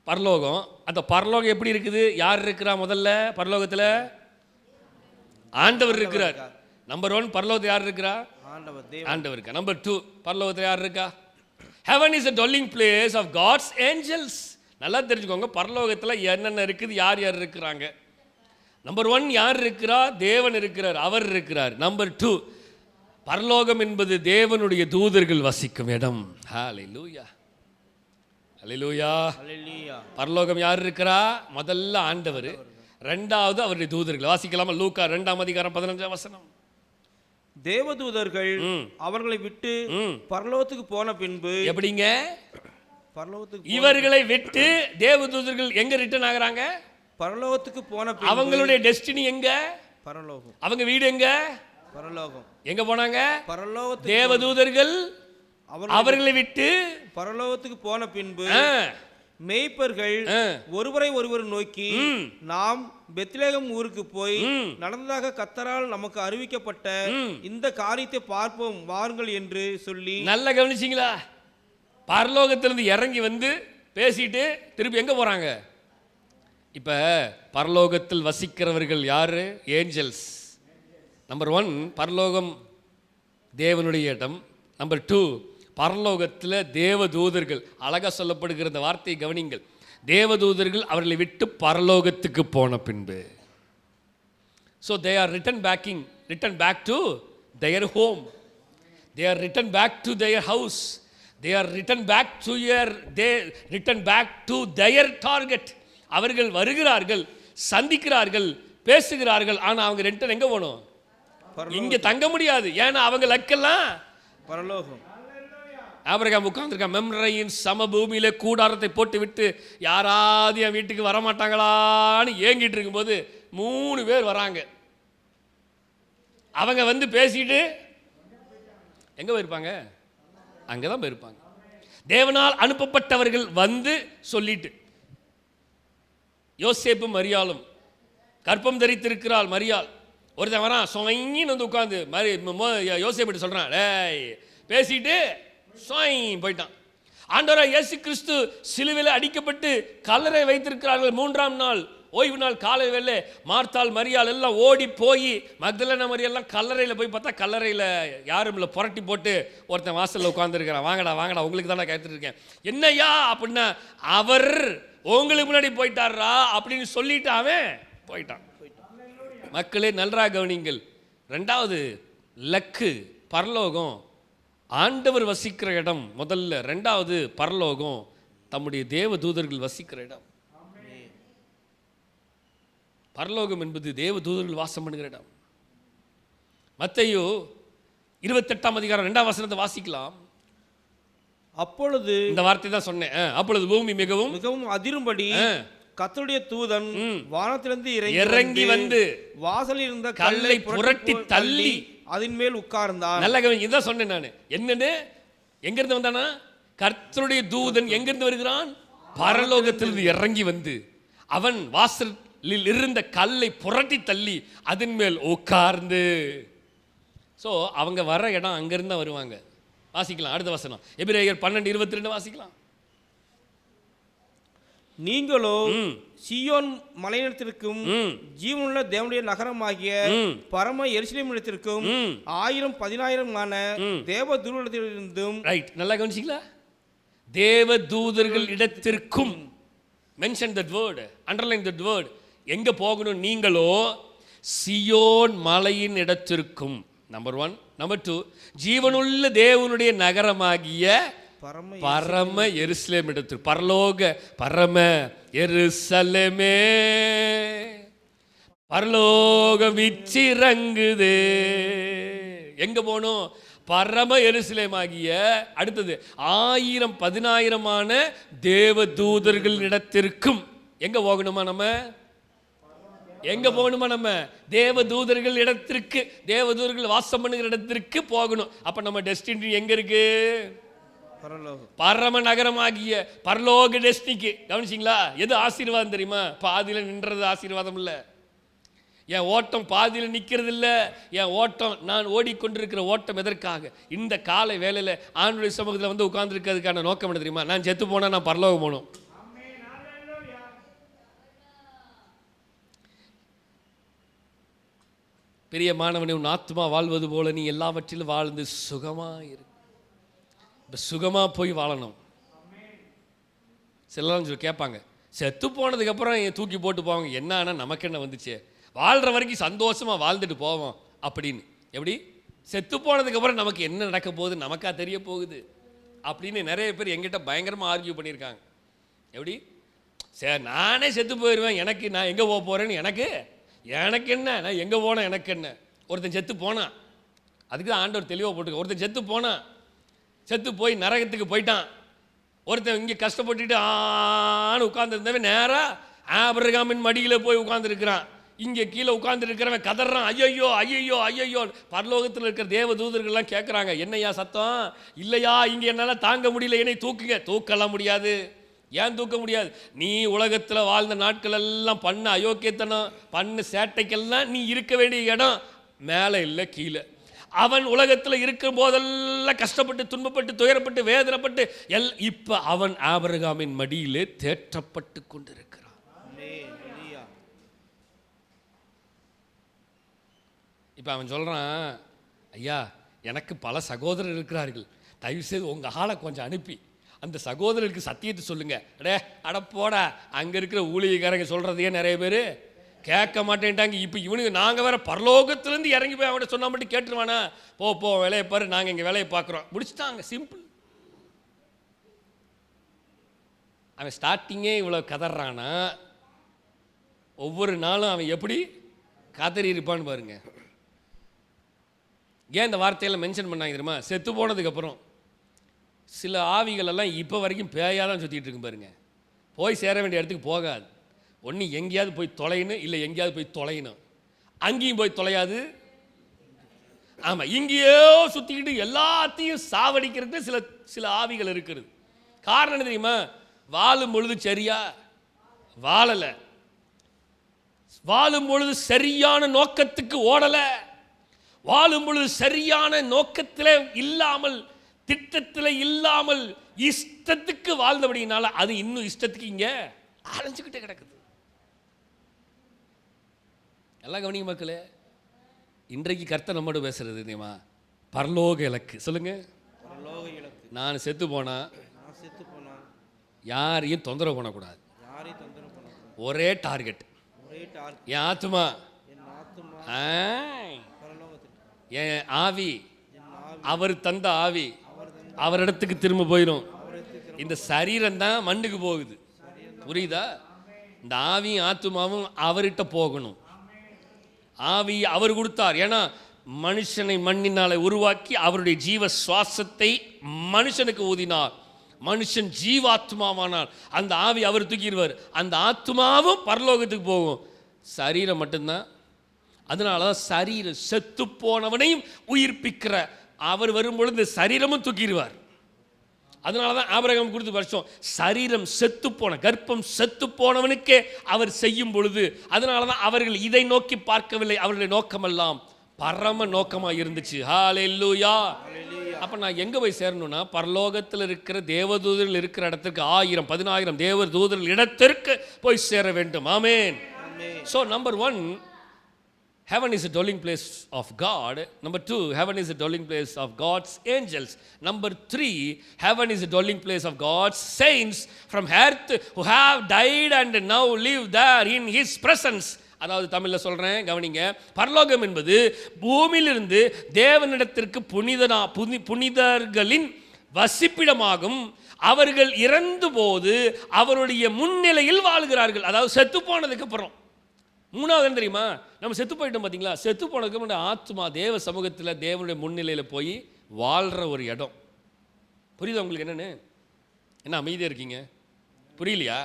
[SPEAKER 1] பரலோகம். அந்த பரலோகம் எப்படி இருக்குது? யார் இருக்கிறா? முதல்ல பரலோகத்தில் ஆண்டவர் இருக்கிறார். நம்பர் 1 பரலோகத்தில் யார் இருக்கிறா? ஆண்டவர் இருக்கா. நம்பர் 2 பரலோகத்தில் யார் இருக்கா? heaven is a dwelling place of God's angels. நல்லா தெரிஞ்சுக்கோங்க, பரலோகத்தில் என்னென்ன இருக்குது, யார் யார் இருக்கிறாங்க. நம்பர் 1 யார் இருக்கிறா? தேவன் இருக்கிறார், அவர் இருக்கிறார். நம்பர் 2 பரலோகம் என்பது தேவனுடைய தூதர்கள் வசிக்கும் இடம். ஹல்லேலூயா, ஹல்லேலூயா. பரலோகம் யார் இருக்கிறா? முதல்ல ஆண்டவர், ரெண்டாவது அவருடைய தூதர்கள். வாசிக்கலாமா? லூக்கா 2ஆம் அதிகாரம் 15ஆம் வசனம்.
[SPEAKER 2] தேவதூதர்கள் அவர்களை விட்டு பரலோகத்துக்கு போன பின்பு.
[SPEAKER 1] எப்படிங்க?
[SPEAKER 2] பரலோகத்துக்கு
[SPEAKER 1] இவர்களை விட்டு தேவதூதர்கள் எங்க ரிட்டர்ன் ஆகுறாங்க?
[SPEAKER 2] பரலோகத்துக்கு போன பின்பு.
[SPEAKER 1] அவங்களுடைய டெஸ்டினி எங்க?
[SPEAKER 2] பரலோகம்.
[SPEAKER 1] அவங்க வீடு எங்க?
[SPEAKER 2] பரலோகம்.
[SPEAKER 1] எங்க போனாங்க?
[SPEAKER 2] பரலோகத்துக்கு.
[SPEAKER 1] தேவதூதர்கள் அவர்களை விட்டு
[SPEAKER 2] பரலோகத்துக்கு போன பின்பு மேய்ப்பர்கள் ஒருவரை ஒருவர் நோக்கி, நாம் பெத்லகேம் ஊருக்கு போய் நடந்ததாக கர்த்தரால் நமக்கு அறிவிக்கப்பட்ட இந்த காரியத்தை பார்ப்போம் வாருங்கள் என்று சொல்லி. நல்லா
[SPEAKER 1] கவனிச்சிங்களா? பரலோகத்திலிருந்து இறங்கி வந்து பேசிட்டு திருப்பி எங்க போறாங்க? இப்ப பரலோகத்தில் வசிக்கிறவர்கள் யாரு? ஏஞ்சல்ஸ். நம்பர் 1 பரலோகம் தேவனுடைய இடம். நம்பர் 2 பரலோகத்தில் தேவதூதர்கள். அழகா சொல்லப்படுகிற இந்த வார்த்தையை கவனிங்கள். தேவதூதர்கள் அவர்களை விட்டு பரலோகத்துக்கு போன பின்பு. So they are return back to their home. They are return back to their house. They are return back to their target. அவர்கள் வருகிறார்கள், சந்திக்கிறார்கள், பேசுகிறார்கள். ஆனா அவங்க ரிட்டர்ன் எங்க போகணும்? இங்க தங்க முடியாது. ஏன்னா அவங்க லக்கெல்லாம்
[SPEAKER 2] பரலோகம்.
[SPEAKER 1] ஆபிரகாம் உட்கார்ந்துருக்கான் மெம்ரையின் சமபூமியில கூடாரத்தை போட்டு விட்டு யாராவது என் வீட்டுக்கு வரமாட்டாங்களான்னு ஏங்கிட்டு இருக்கும்போது 3 பேர் வராங்க. அவங்க வந்து பேசிட்டு எங்க போயிருப்பாங்க? அங்கதான் போயிருப்பாங்க. தேவனால் அனுப்பப்பட்டவர்கள் வந்து சொல்லிட்டு. யோசேப்பும் மரியாளும், கற்பம் தரித்திருக்கிறாள் மரியாள். ஒருத்தன் வரான், சொங்கின்னு வந்து உட்காந்து யோசேப்பிட்டு சொல்றான், டேய் பேசிட்டு போயிட்டான். ஆண்டவராகிய இயேசு கிறிஸ்து சிலுவையில் அடிக்கப்பட்டு கல்லறை வைத்திருக்கிறார்கள். 3ஆம் நாள் ஓய்வு நாள் காலை வேளை மார்த்தாள் மரியாள் எல்லாம் ஓடி போய் மக்தலேனா மரியாள் கல்லறையில் போய் பார்த்தா கல்லறையில் யாரும் இல்லை, புரட்டி போட்டு ஒருத்தன் வாசலில் உட்காந்துருக்கிறான். வாங்கடா வாங்கடா, உங்களுக்கு தான் நான் கேட்டுட்டு இருக்கேன். என்னையா அப்படின்னா, அவர் உங்களுக்கு முன்னாடி போயிட்டாரா அப்படின்னு சொல்லிட்டு அவன் போயிட்டான். மக்களே நன்றாக கவனிங்கள். 2வது லக்கு பரலோகம், ஆண்டவர் வசிக்கிற இடம் முதல்ல. 2வது பரலோகம் தம்முடைய தேவ தூதர்கள் வசிக்கிற இடம். பரலோகம் என்பது தேவ தூதர்கள் வாசம் பண்ணுகிற இடம். மத்தேயு 28ஆம் அதிகாரம் 2ஆம் வசனத்தை வாசிக்கலாம்.
[SPEAKER 2] அப்பொழுது
[SPEAKER 1] இந்த வார்த்தை தான் சொன்னேன். அப்பொழுது பூமி மிகவும்
[SPEAKER 2] மிகவும் அதிரும்படி கர்த்தருடைய தூதன் வானத்திலிருந்து
[SPEAKER 1] இறங்கி வந்து
[SPEAKER 2] வாசலில் இருந்த
[SPEAKER 1] கல்லை புரட்டி தள்ளி
[SPEAKER 2] அதன் மேல் உட்கார்ந்தான்.
[SPEAKER 1] நல்ல கவனி, இதான் சொன்னேன் நான். என்னன்னு? எங்கிருந்து வந்தானா? கர்த்தருடைய தூதன் எங்கிருந்து வருகிறான்? பரலோகத்திலிருந்து இறங்கி வந்து அவன் இருந்த கல்லை புரட்டி தள்ளி அதன் மேல் உட்கார்ந்து. ஸோ அவங்க வர இடம் அங்கிருந்து வருவாங்க. வாசிக்கலாம் அடுத்த வசனம், எபிரேயர் 12:22 வாசிக்கலாம்.
[SPEAKER 2] நீங்களோ சீயோன் மலையிடத்திற்கும் ஜீவனுள்ள தேவனுடைய நகரமாகிய பரம எருசலேமிடத்திற்கும் 1000-10,000 தேவ தூதர்களிடத்திலிருந்தும்.
[SPEAKER 1] ரைட், நல்லா கவனிச்சிங்களா? தேவ தூதர்கள் இடத்திற்கும். Mention that word, underline that word. எங்க போகணும்? நீங்களோ சியோன் மலையின் இடத்திற்கும். நம்பர் 1. நம்பர் 2, ஜீவனுள்ள தேவனுடைய நகரமாகிய பரம எருசலேம் இடத்திற்கு. பரலோக பரம எருசலேமே, பரலோகம் விச்சிறங்குதே. எங்க போகணும்? பரம எருசலேமாகிய. அடுத்தது 1000-10,000 தேவ தூதர்கள் இடத்திற்கும். எங்க போகணுமா நம்ம? எங்க போகணுமா நம்ம? தேவ தூதர்கள் இடத்திற்கு, தேவ தூதர்கள் வாசம் பண்ணுகிற இடத்திற்கு போகணும். அப்ப நம்ம டெஸ்டினி எங்க இருக்கு? பரம நகரமாகிய பரலோக டெஸ்டினிக்கு. கவனிச்சிங்களா? எது ஆசீர்வாதம் தெரியுமா? பாதியில நின்றது ஆசீர்வாதம் இல்ல. என் ஓட்டம் பாதியில் நிற்கிறது இல்லை. என் ஓட்டம், நான் ஓடிக்கொண்டிருக்கிற ஓட்டம் எதற்காக? இந்த காலை வேலையில் ஆண்டவருடைய சமூகத்தில் வந்து உட்கார்ந்துருக்கிறதுக்கான நோக்கம் என்ன தெரியுமா? நான் செத்து போனால் நான் பரலோகம் போகணும். பெரிய மாணவனே, உன் ஆத்மா வாழ்வது போல நீ எல்லாவற்றிலும் வாழ்ந்து சுகமாக இரு. இப்போ சுகமாக போய் வாழணும். சிலலாம் சொல்லி கேட்பாங்க, செத்து போனதுக்கப்புறம் தூக்கி போட்டு போவாங்க. என்ன ஆனால் நமக்கு என்ன வந்துச்சு? வாழ்கிற வரைக்கும் சந்தோஷமாக வாழ்ந்துட்டு போவோம் அப்படின்னு. எப்படி? செத்து போனதுக்கப்புறம் நமக்கு என்ன நடக்க போகுது, நமக்கா தெரிய போகுது அப்படின்னு நிறைய பேர் எங்கிட்ட பயங்கரமாக ஆர்கியூ பண்ணியிருக்காங்க. எப்படி? சரி, நானே செத்து போயிடுவேன், எனக்கு நான் எங்கே போக போகிறேன்னு எனக்கு என்ன, நான் எங்கே போனேன் எனக்கு என்ன. ஒருத்தன் செத்து போனான், அதுக்கு தான் ஆண்டவர் தெளிவாக போட்டுக்க. ஒருத்தன் செத்து போனான், செத்து போய் நரகத்துக்கு போயிட்டான். ஒருத்தன் இங்கே கஷ்டப்பட்டுட்டு ஆன்னு உட்கார்ந்துருந்தவன் நேராக ஆபிரகாமின் மடியில் போய் உட்கார்ந்துருக்கிறான். இங்கே கீழே உட்கார்ந்துருக்கிறவன் கதறான், ஐயோ ஐயோ ஐயோ. பரலோகத்தில் இருக்கிற தேவ தூதர்கள்லாம் கேட்குறாங்க, என்னையா சத்தம்? இல்லையா, இங்கே என்னால் தாங்க முடியல, என்னை தூக்குங்க. தூக்கலாம் முடியாது. ஏன் தூக்க முடியாது? நீ உலகத்தில் வாழ்ந்த நாட்கள் எல்லாம் பண்ண அயோக்கியத்தனம், பண்ண சேட்டைக்கெல்லாம் நீ இருக்க வேண்டிய இடம் மேலே இல்லை, கீழே. அவன் உலகத்தில் இருக்கும் போதெல்லாம் கஷ்டப்பட்டு துன்பப்பட்டு துயரப்பட்டு வேதனைப்பட்டு இப்போ அவன் ஆபிரகாமின் மடியிலே தேற்றப்பட்டு கொண்டிருக்கிறான். இப்போ அவன் சொல்கிறான், ஐயா எனக்கு பல சகோதரர் இருக்கிறார்கள், தயவுசெய்து உங்கள் ஆளை கொஞ்சம் அனுப்பி அந்த சகோதரருக்கு சத்தியத்தை சொல்லுங்க. அட போடா, அங்கே இருக்கிற ஊழியக்காரங்க சொல்கிறதையே நிறைய பேர் கேட்க மாட்டேன்ட்டாங்க. இப்போ இவனுக்கு நாங்கள் வேற பரலோகத்திலேருந்து இறங்கி போய் அவன்கிட்ட சொன்னால் மட்டும் கேட்டுருவானா? போ வேலையை பாரு, நாங்கள் இங்கே வேலையை பார்க்குறோம், முடிச்சுட்டாங்க. சிம்பிள். அவன் ஸ்டார்டிங்கே இவ்வளோ கதறானா, ஒவ்வொரு நாளும் அவன் எப்படி கதறி இருப்பான்னு பாருங்க. ஏன் இந்த வார்த்தையெல்லாம் மென்ஷன் பண்ணாங்க தெரியுமா? செத்து போனதுக்கப்புறம் சில ஆவிகளெல்லாம் இப்போ வரைக்கும் பேயாக தான் சுற்றிட்டு இருக்கு பாருங்க. போய் சேர வேண்டிய இடத்துக்கு போகாது. ஒன்று எங்கேயாவது போய் தொலையணும், இல்லை எங்கேயாவது போய் தொலையணும். அங்கேயும் போய் தொலையாது. ஆமாம், இங்கேயோ சுற்றிக்கிட்டு எல்லாத்தையும் சாவடிக்கிறதுக்கு சில ஆவிகள் இருக்கிறது. காரணம் என்ன தெரியுமா? வாழும் பொழுது சரியா வாழலை, வாழும் பொழுது சரியான நோக்கத்துக்கு ஓடலை, வாழும் பொழுது சரியான நோக்கத்தில் இல்லாமல், திட்டத்தில் இல்லாமல் இஷ்டத்துக்கு வாழ்ந்தபடினால அது இன்னும் இஷ்டத்துக்கு இங்கே அலைஞ்சுக்கிட்டே கிடக்குது. எல்லாம் கவனிங்க மக்களே. இன்றைக்கு கர்த்தர் நம்மோடு பேசுறது தெரியுமா? பரலோக இலக்கு. சொல்லுங்க. நான் செத்து போனா யாரையும் தொந்தரவு பண்ணக்கூடாது. ஒரே டார்கெட், என் ஆத்மா, என் ஆவி, அவர் தந்த ஆவி அவரிடத்துக்கு திரும்ப போயிடும். இந்த சரீரம் தான் மண்ணுக்கு போகுது, புரியுதா? இந்த ஆவியும் ஆத்மாவும் அவர்கிட்ட போகணும். ஆவி அவர் கொடுத்தார். ஏன்னா மனுஷனை மண்ணினால உருவாக்கி அவருடைய ஜீவ சுவாசத்தை மனுஷனுக்கு ஊதினார். மனுஷன் ஜீவாத்மாவானார். அந்த ஆவி அவர் தூக்கிடுவார். அந்த ஆத்மாவும் பரலோகத்துக்கு போகும், சரீரம் மட்டும்தான். அதனால தான் சரீரம் செத்து போனவனையும் உயிர்ப்பிக்கிற அவர் வரும்பொழுது சரீரமும் தூக்கிடுவார். அதனால தான் ஆபிரகாம் கொடுத்து வருஷம் சரீரம் செத்துப்போன கர்ப்பம் செத்துப்போனவனுக்கே அவர் செய்யும் பொழுது, அதனால தான் அவர்கள் இதை நோக்கி பார்க்கவில்லை, அவர்களுடைய நோக்கமெல்லாம் பரம நோக்கமாக இருந்துச்சு. ஹல்லேலூயா. அப்போ நான் எங்கே போய் சேரணும்னா, பரலோகத்தில் இருக்கிற தேவதூதர்கள் இருக்கிற இடத்துக்கு 1000 10,000 தேவதூதர்கள் இடத்திற்கு போய் சேர வேண்டும். Amen. So number 1, heaven is a dwelling place of God. Number 2, heaven is a dwelling place of God's angels. Number 3, heaven is a dwelling place of God's saints from earth who have died and now live there in his presence. அதாவது தமிழில் சொல்கிறேன், கவனிங்க. பரலோகம் என்பது பூமியிலிருந்து தேவனிடத்திற்கு புனிதர்களின் வசிப்பிடமாகும். அவர்கள் இறந்து போது அவருடைய முன்னிலையில் வாழ்கிறார்கள். அதாவது செத்து போனதுக்கு அப்புறம். மூணாவது என்ன தெரியுமா, நம்ம செத்து போயிட்டோம் பார்த்தீங்களா, செத்து போனதுக்கு அப்புறம் ஆத்மா தேவ சமூகத்தில் தேவனுடைய முன்னிலையில் போய் வாழ்கிற ஒரு இடம். புரியுதா உங்களுக்கு? என்னென்னு என்ன அமைதியாக இருக்கீங்க? புரியலையா?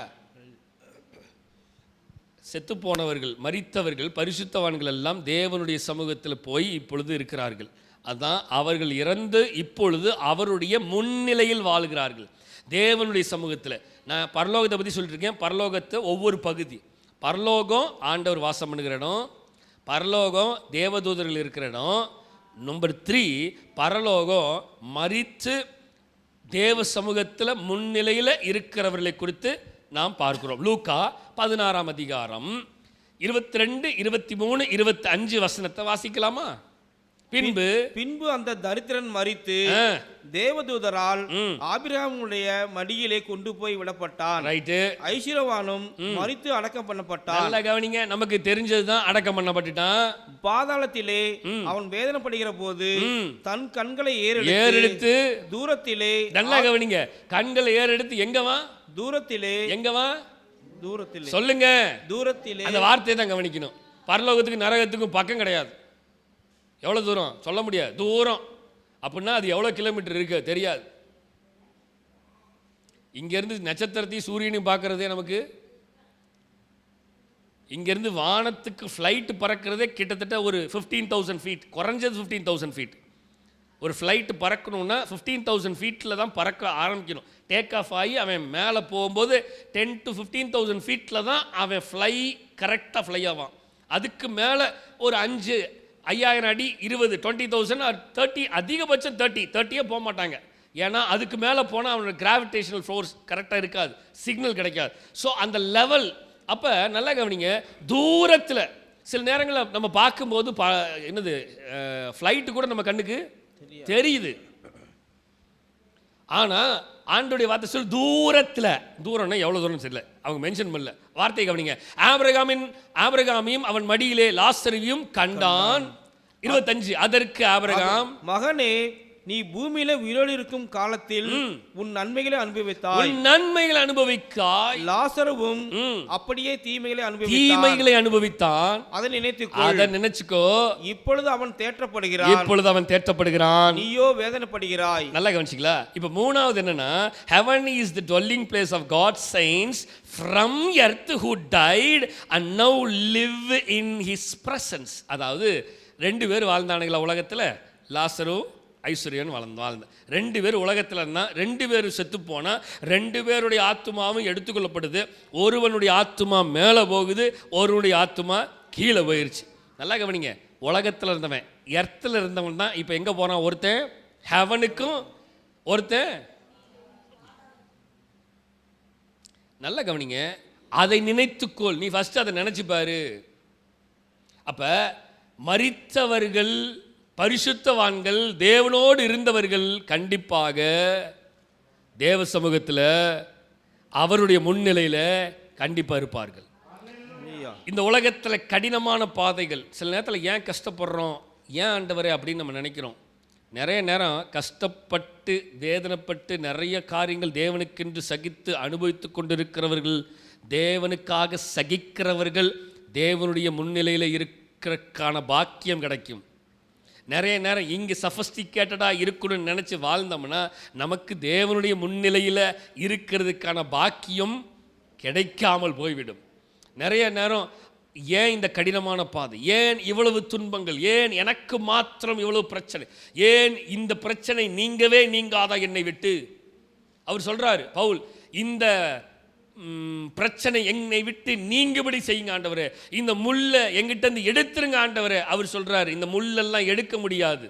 [SPEAKER 1] செத்து போனவர்கள், மரித்தவர்கள், பரிசுத்தவான்கள் எல்லாம் தேவனுடைய சமூகத்தில் போய் இப்பொழுது இருக்கிறார்கள். அதான் அவர்கள் இறந்து இப்பொழுது அவருடைய முன்னிலையில் வாழ்கிறார்கள் தேவனுடைய சமூகத்தில். நான் பரலோகத்தை பற்றி சொல்லிட்டு இருக்கேன். பரலோகத்தை ஒவ்வொரு பகுதி, பரலோகம் ஆண்டவர் வாசம் பண்ணுகிற இடம், பரலோகம் தேவதூதர்கள் இருக்கிற இடம். நம்பர் 3, பரலோகம் மரித்து தேவ சமூகத்தில் முன்னிலையில் இருக்கிறவர்களை குறித்து நாம் பார்க்கிறோம். லூக்கா 16ஆம் அதிகாரம் 22, 23, 25 வசனத்தை வாசிக்கலாமா?
[SPEAKER 2] பின்பு அந்த தரித்திரன் மரித்து தேவதூதரால் ஆபிரகாமுடைய மடியிலே கொண்டு போய் விடப்பட்டான்.
[SPEAKER 1] ரைட்டு.
[SPEAKER 2] ஐஸ்வர்யவானும் மரித்து அடக்கம் பண்ணப்பட்டான்.
[SPEAKER 1] நல்லா கவனிங்க, நமக்கு தெரிஞ்சதுதான், அடக்கம் பண்ணப்பட்டுட்டான்.
[SPEAKER 2] பாதாளத்திலே அவன் வேதனைப்படுகிற போது தன் கண்களை ஏறெடுத்து தூரத்திலே,
[SPEAKER 1] நல்லா கவனிங்க, கண்களை ஏறெடுத்து எங்கவா?
[SPEAKER 2] தூரத்திலே. எங்கவா? தூரத்திலே. சொல்லுங்க, தூரத்திலே. அந்த வார்த்தையை தான் கவனிக்கணும். பரலோகத்துக்கு நரகத்துக்கும் பக்கம் கிடையாது. எவ்வளோ தூரம் சொல்ல முடியாது, தூரம். அப்படின்னா அது எவ்வளோ கிலோமீட்டர் இருக்கு தெரியாது. இங்கேருந்து நட்சத்திரத்தையும் சூரியனையும் பார்க்குறதே நமக்கு, இங்கேருந்து வானத்துக்கு ஃப்ளைட்டு பறக்கிறதே கிட்டத்தட்ட ஒரு 15,000 ஃபீட், குறைஞ்சது 15,000 ஃபீட். ஒரு ஃப்ளைட்டு பறக்கணுன்னா 15,000 ஃபீட்டில் தான் பறக்க ஆரம்பிக்கணும். டேக் ஆஃப் ஆகி அவன் மேலே போகும்போது 10 to 15,000 ஃபீட்டில் தான் அவன் கரெக்டாக ஃப்ளை ஆவான். அதுக்கு மேலே ஒரு 5,000 அடி, 20, 20,000 or 30, அதிகபட்சம் 30 போக மாட்டாங்க. ஏன்னா அதுக்கு மேலே போனால் அவனோட கிராவிடேஷனல் ஃபோர்ஸ் கரெக்டாக இருக்காது, சிக்னல் கிடைக்காது. ஸோ அந்த லெவல். அப்போ நல்லா கவனிங்க, தூரத்தில் சில நேரங்களில் நம்ம பார்க்கும்போது என்னது ஃப்ளைட்டு கூட நம்ம கண்ணுக்கு தெரியுது. ஆனால் ஆண்டோடைய வார்த்தை சொல் தூரத்தில். தூரம்னா எவ்வளோ தூரம் தெரியல, அவங்க மென்ஷன் பண்ணல. வார்த்தை கவனிங்க. ஆபிரகாமையும் அவன் மடியிலே லாசருவையும் கண்டான். 25. அதற்கு ஆபிரகாம், மகனே, நீ பூமியில உயிரோடு இருக்கும் காலத்தில் உன் நன்மைகளை அனுபவிக்காய். லாசருவும் அப்படியே தீமைகளை அனுபவித்தான். அதை நினைச்சுக்கோ. இப்பொழுது அவன் தேற்றப்படுகிறான், நீயோ வேதனைப்படுகிறாய். நல்லா கவனிச்சிங்களா? இப்ப மூணாவது என்னன்னா, heaven is the dwelling place of God's saints from earth who died and now live in his presence. அதாவது 2 பேர் வாழ்ந்தானுங்களா உலகத்துல, லாசரு ஐஸ்வர்யன் வாழ்ந்த 2 பேர் உலகத்தில் இருந்தால் 2 பேரும் செத்து போனால் 2 பேருடைய ஆத்மாவும் எடுத்துக்கொள்ளப்படுது. ஒருவனுடைய ஆத்மா மேலே போகுது, ஒருவனுடைய ஆத்மா கீழே போயிடுச்சு. நல்லா கவனிங்க, உலகத்தில் இருந்தவன், எர்த்தில் இருந்தவன் தான் இப்போ எங்கே போனான்? ஒருத்தன் ஹெவனுக்கும், ஒருத்தன். நல்லா கவனிங்க, அதை நினைத்துக்கொள். நீ ஃபஸ்ட்டு அதை நினச்சிப்பாரு. அப்போ மரித்தவர்கள், பரிசுத்தவான்கள், தேவனோடு இருந்தவர்கள் கண்டிப்பாக தேவ சமூகத்தில் அவருடைய முன்னிலையில் கண்டிப்பாக இருப்பார்கள். இந்த உலகத்தில் கடினமான பாதைகள், சில நேரத்தில் ஏன் கஷ்டப்படுறோம், ஏன் ஆண்டவரே அப்படின்னு நம்ம நினைக்கிறோம். நிறைய நேரம் கஷ்டப்பட்டு வேதனைப்பட்டு நிறைய காரியங்கள் தேவனுக்கென்று சகித்து அனுபவித்து கொண்டிருக்கிறவர்கள், தேவனுக்காக சகிக்கிறவர்கள் தேவனுடைய முன்னிலையில் இருக்கிறதுக்கான பாக்கியம் கிடைக்கும். நிறைய நேரம் இங்கே சஃபஸ்டிகேட்டடாக இருக்கணும்னு நினச்சி வாழ்ந்தோம்னா நமக்கு தேவனுடைய முன்னிலையில் இருக்கிறதுக்கான பாக்கியம் கிடைக்காமல் போய்விடும். நிறைய நேரம் ஏன் இந்த கடினமான பாதை, ஏன் இவ்வளவு துன்பங்கள், ஏன் எனக்கு மாத்திரம் இவ்வளவு பிரச்சனை, ஏன் இந்த பிரச்சனை நீங்கவே நீங்காதா என்னை விட்டு,
[SPEAKER 1] அவர் சொல்றாரு பவுல், இந்த பிரச்சனை என்னை விட்டு நீங்கும்படி செய்யுங்க ஆண்டவரே, இந்த முள்ளை எங்கிட்ட இருந்து எடுத்துருங்க ஆண்டவரே. அவர் சொல்றாரு, இந்த முள்ளெல்லாம் எடுக்க முடியாது,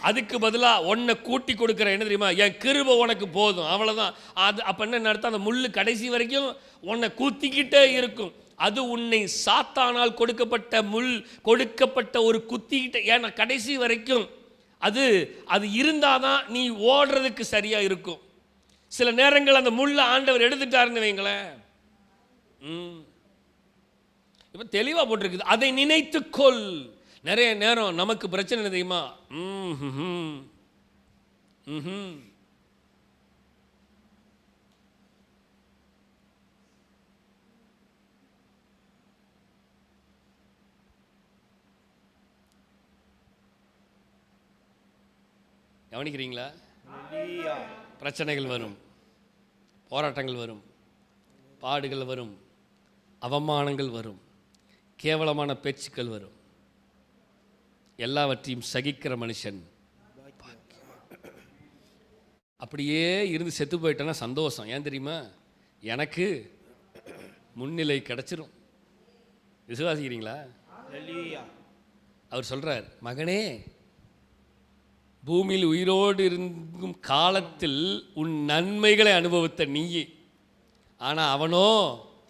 [SPEAKER 1] அதுக்கு பதிலாக உன்னை கூட்டி கொடுக்குற, என்ன தெரியுமா, என் கிருபை உனக்கு போதும், அவ்வளோதான். அது அப்போ என்ன நடத்த, அந்த முள் கடைசி வரைக்கும் உன்னை கூத்திக்கிட்டே இருக்கும். அது உன்னை சாத்தானால் கொடுக்கப்பட்ட முள், கொடுக்கப்பட்ட ஒரு குத்திக்கிட்ட, ஏன்னா கடைசி வரைக்கும் அது இருந்தாதான் நீ ஓடுறதுக்கு சரியா இருக்கும். சில நேரங்கள் அந்த முள்ள ஆண்டவர் எடுத்துட்டாருன்னு வைங்களேன். இப்போ தெளிவாக போட்டிருக்குது, அதை நினைத்துக்கொள். நிறைய நேரம் நமக்கு பிரச்சனை என்ன தெரியுமா, கவனிக்கிறீங்களா? பிரச்சனைகள் வரும், போராட்டங்கள் வரும், பாடுகள் வரும், அவமானங்கள் வரும், கேவலமான பேச்சுக்கள் வரும். எல்லாவற்றையும் சகிக்கிற மனுஷன் அப்படியே இருந்து செத்து போயிட்டேன்னா சந்தோஷம். ஏன் தெரியுமா, எனக்கு முன்னிலை கிடைச்சிரும். விசுவாசிக்கிறீங்களா? அவர் சொல்றார், மகனே, பூமியில் உயிரோடு இருக்கும் காலத்தில் உன் நன்மைகளை அனுபவித்த நீயே, ஆனால் அவனோ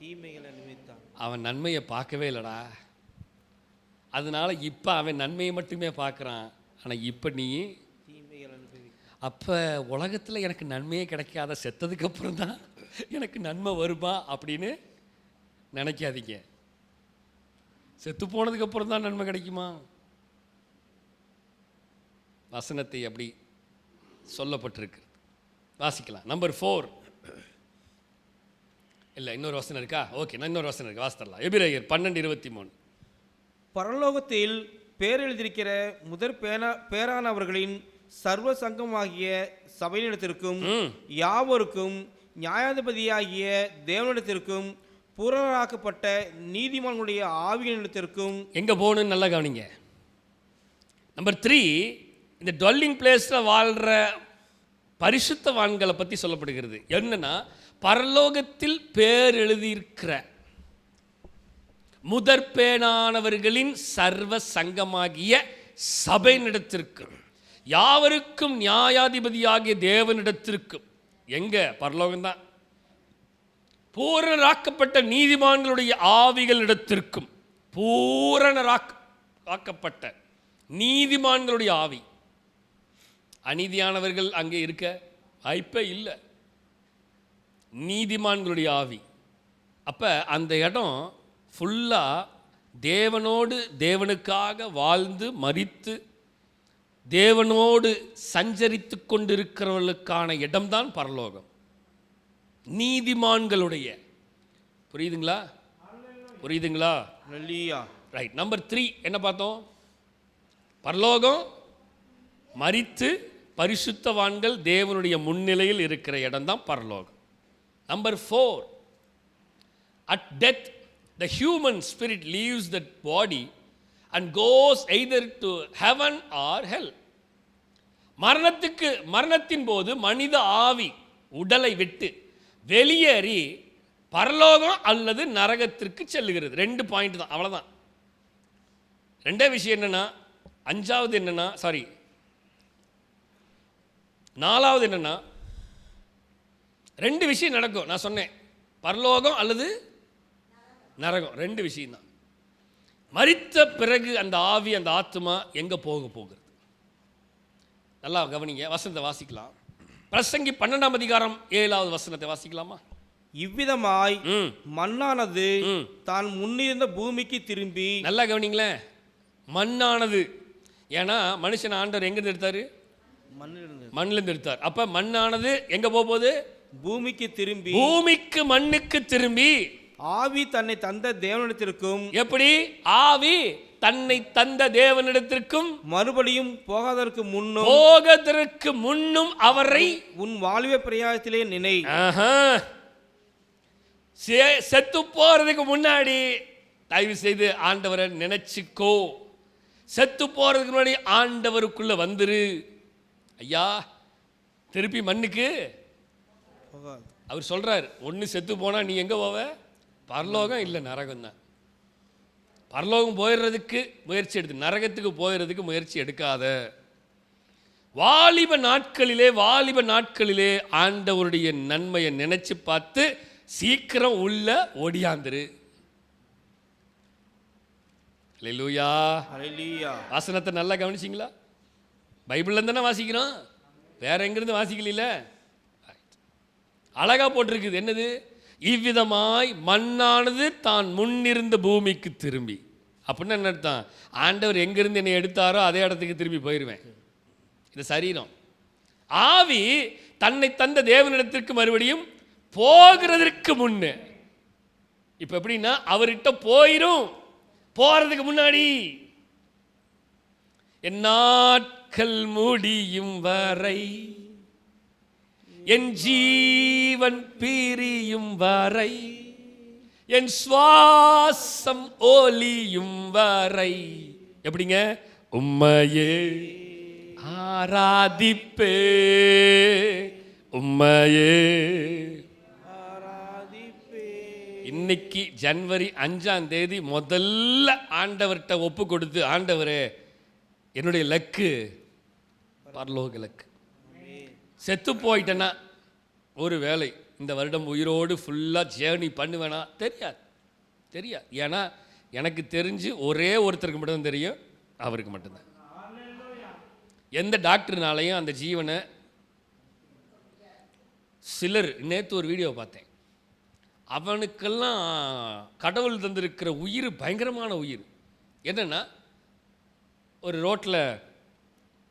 [SPEAKER 2] தீமைகளை அனுபவித்தான்.
[SPEAKER 1] அவன் நன்மையை பார்க்கவே இல்லைடா. அதனால இப்போ அவன் நன்மையை மட்டுமே பார்க்குறான், ஆனால் இப்போ நீ
[SPEAKER 2] தீமைகள் அனுபவி.
[SPEAKER 1] அப்போ உலகத்தில் எனக்கு நன்மையே கிடைக்காத, செத்ததுக்கு அப்புறம் தான் எனக்கு நன்மை வருமா அப்படின்னு நினைக்காதீங்க. செத்து போனதுக்கு அப்புறம் தான் நன்மை கிடைக்குமா? வசனத்தை அப்படி சொல்லப்பட்டிருக்கு, வாசிக்கலாம். நம்பர் 4 இல்லை, இன்னொரு வசனம் இருக்கா? ஓகே, நான் இன்னொரு வசனம் இருக்கு, வாசித்தரலாம். எபிரேயர் 12:23.
[SPEAKER 2] பரலோகத்தில் பேரெழுதியிருக்கிற முதற் பேரானவர்களின் சர்வ சங்கமாகிய சபையினிடத்திற்கும் யாவருக்கும் நியாயாதிபதியாகிய தேவனிடத்திற்கும் பூரணராக்கப்பட்ட நீதிமான்களுடைய ஆவியினிடத்திற்கும்
[SPEAKER 1] எங்க போகணும்னு நல்லா கவனிங்க. நம்பர் 3, இந்த டுவெல்லிங் பிளேஸில் வாழ்கிற பரிசுத்தவான்களை பற்றி சொல்லப்படுகிறது. என்னன்னா, பரலோகத்தில் பேர் எழுதியிருக்கிற முதற்பேனானவர்களின் சர்வ சங்கமாகிய சபையினிடத்திற்கு, யாவருக்கும் நியாயாதிபதியாகிய தேவனிடத்திற்கும், எங்க பரலோகம்தான், பூரணராக்கப்பட்ட நீதிமான்களுடைய ஆவிகளிடத்திற்கும், பூரணராக்கப்பட்ட நீதிமான்களுடைய ஆவி. அநீதியானவர்கள் அங்கே இருக்க வாய்ப்பே இல்லை, நீதிமான்களுடைய ஆவி. அப்போ அந்த இடம் ஃபுல்லாக தேவனோடு, தேவனுக்காக வாழ்ந்து மரித்து தேவனோடு சஞ்சரித்து கொண்டிருக்கிறவர்களுக்கான இடம்தான் பரலோகம், நீதிமான்களுடைய. புரியுதுங்களா? புரியுதுங்களா? ரைட். நம்பர் 3 என்ன பார்த்தோம்? பரலோகம், மரித்து பரிசுத்தவான்கள் தேவனுடைய முன்னிலையில் இருக்கிற இடம் தான் பரலோகம். Number 4, at death the human spirit leaves the body and goes either to heaven or hell. மரணத்தின் போது மனித ஆவி உடலை விட்டு வெளியேறி பரலோகம் அல்லது நரகத்திற்கு செல்லுகிறது. 2 பாயிண்ட் தான், அவ்வளவுதான். 2 விஷயம் என்னன்னா, 5வது என்னன்னா, 4வது என்னன்னா, 2 விஷயம் நடக்கும். நான் சொன்னேன், பரலோகம் அல்லது நரகம், 2 விஷயம் தான். மரித்த பிறகு அந்த ஆவி, அந்த ஆத்மா எங்க போகிறது? நல்லா கவனிங்க, வசனத்தை வாசிக்கலாம். பிரசங்கி 12ஆம் அதிகாரம் 7வது வசனத்தை வாசிக்கலாமா?
[SPEAKER 2] இவ்விதமாய் மண்ணானது தான் முன்னிருந்த பூமிக்கு திரும்பி.
[SPEAKER 1] நல்லா கவனிங்களேன், மண்ணானது. ஏன்னா மனுஷன் ஆண்டவர் எங்கிருந்து எடுத்தாரு? மண்ணிலிருந்து எடுத்தார். அப்ப மண்ணானது எங்க போகுது?
[SPEAKER 2] பூமிக்கு திரும்பி.
[SPEAKER 1] பூமிக்கு, மண்ணுக்கு திரும்பி.
[SPEAKER 2] ஆவி தன்னை தந்த தேவனிடத்திற்கும்.
[SPEAKER 1] எப்படி? ஆவி தன்னை தந்த தேவனிடத்திற்கும் மறுபடியும்
[SPEAKER 2] போகாதற்கு
[SPEAKER 1] முன்னும் அவரை
[SPEAKER 2] உன் வாழ்வே பிரயாசத்திலே நினை.
[SPEAKER 1] செத்து போறதுக்கு முன்னாடி தயவு செய்து ஆண்டவரை நினைச்சுக்கோ. செத்து போறதுக்கு முன்னாடி ஆண்டவருக்குள்ள வந்துரு. ஐயா, திருப்பி மண்ணுக்கு
[SPEAKER 2] போகாது.
[SPEAKER 1] அவர் சொல்றார், ஒன்று செத்து போனா நீ எங்கே போவ? பரலோகம் இல்லை நரகம் தான். பரலோகம் போயிடுறதுக்கு முயற்சி எடுத்து நரகத்துக்கு போயிடுறதுக்கு முயற்சி எடுக்காத. வாலிப நாட்களிலே ஆண்டவருடைய நன்மையை நினைச்சு பார்த்து சீக்கிரம் உள்ள ஓடியாந்துரு. அல்லேலூயா.
[SPEAKER 2] ஹல்லேலூயா.
[SPEAKER 1] வாசனத்தை நல்லா கவனிச்சிங்களா? பைபிள்ல தானே வாசிக்கிறோம், வேற எங்கிருந்து வாசிக்கல. அழகா போட்டிருக்குது. என்னது? இவ்விதமாய் மண்ணானது தான் முன்னிருந்த பூமிக்கு திரும்பி. அப்படின்னு என்ன அர்த்தம்? ஆண்டவர் எங்கிருந்து என்னை எடுத்தாரோ அதே இடத்துக்கு திரும்பி போயிடுவேன். இது சரீரம். ஆவி தன்னை தந்த தேவனிடத்திற்கு மறுபடியும் போகிறதற்கு முன்னே. இப்ப எப்படின்னா, அவர்கிட்ட போயிரும். போறதுக்கு முன்னாடி என் நாட்கள் முடியும் வரை, என் ஜீவன் பிரியும் வரை, என் சுவாசம் ஒலியும் வரை, எப்படிங்க? உம்மையே ஆராதிப்பே, உம்மையே
[SPEAKER 2] ஆராதிப்பே.
[SPEAKER 1] இன்னைக்கு ஜனவரி 5ஆம் தேதி முதல்ல ஆண்டவர்கிட்ட ஒப்பு கொடுத்து, ஆண்டவரே என்னுடைய லக்கு பரலோக லக்கு. செத்து போயிட்டேன்னா ஒரு வேளை இந்த வருடம் உயிரோடு ஃபுல்லாக ஜேர்னி பண்ணுவேனா? தெரியாது. ஏன்னா எனக்கு தெரிஞ்சு ஒரே ஒருத்தருக்கு மட்டும்தான் தெரியும், அவருக்கு மட்டும்தான். எந்த டாக்டர்னாலையும் அந்த ஜீவனை, சிலர் நேற்று ஒரு வீடியோ பார்த்தேன், அவனுக்கெல்லாம் கடவுள் தந்திருக்கிற உயிர் பயங்கரமான உயிர். என்னென்னா, ஒரு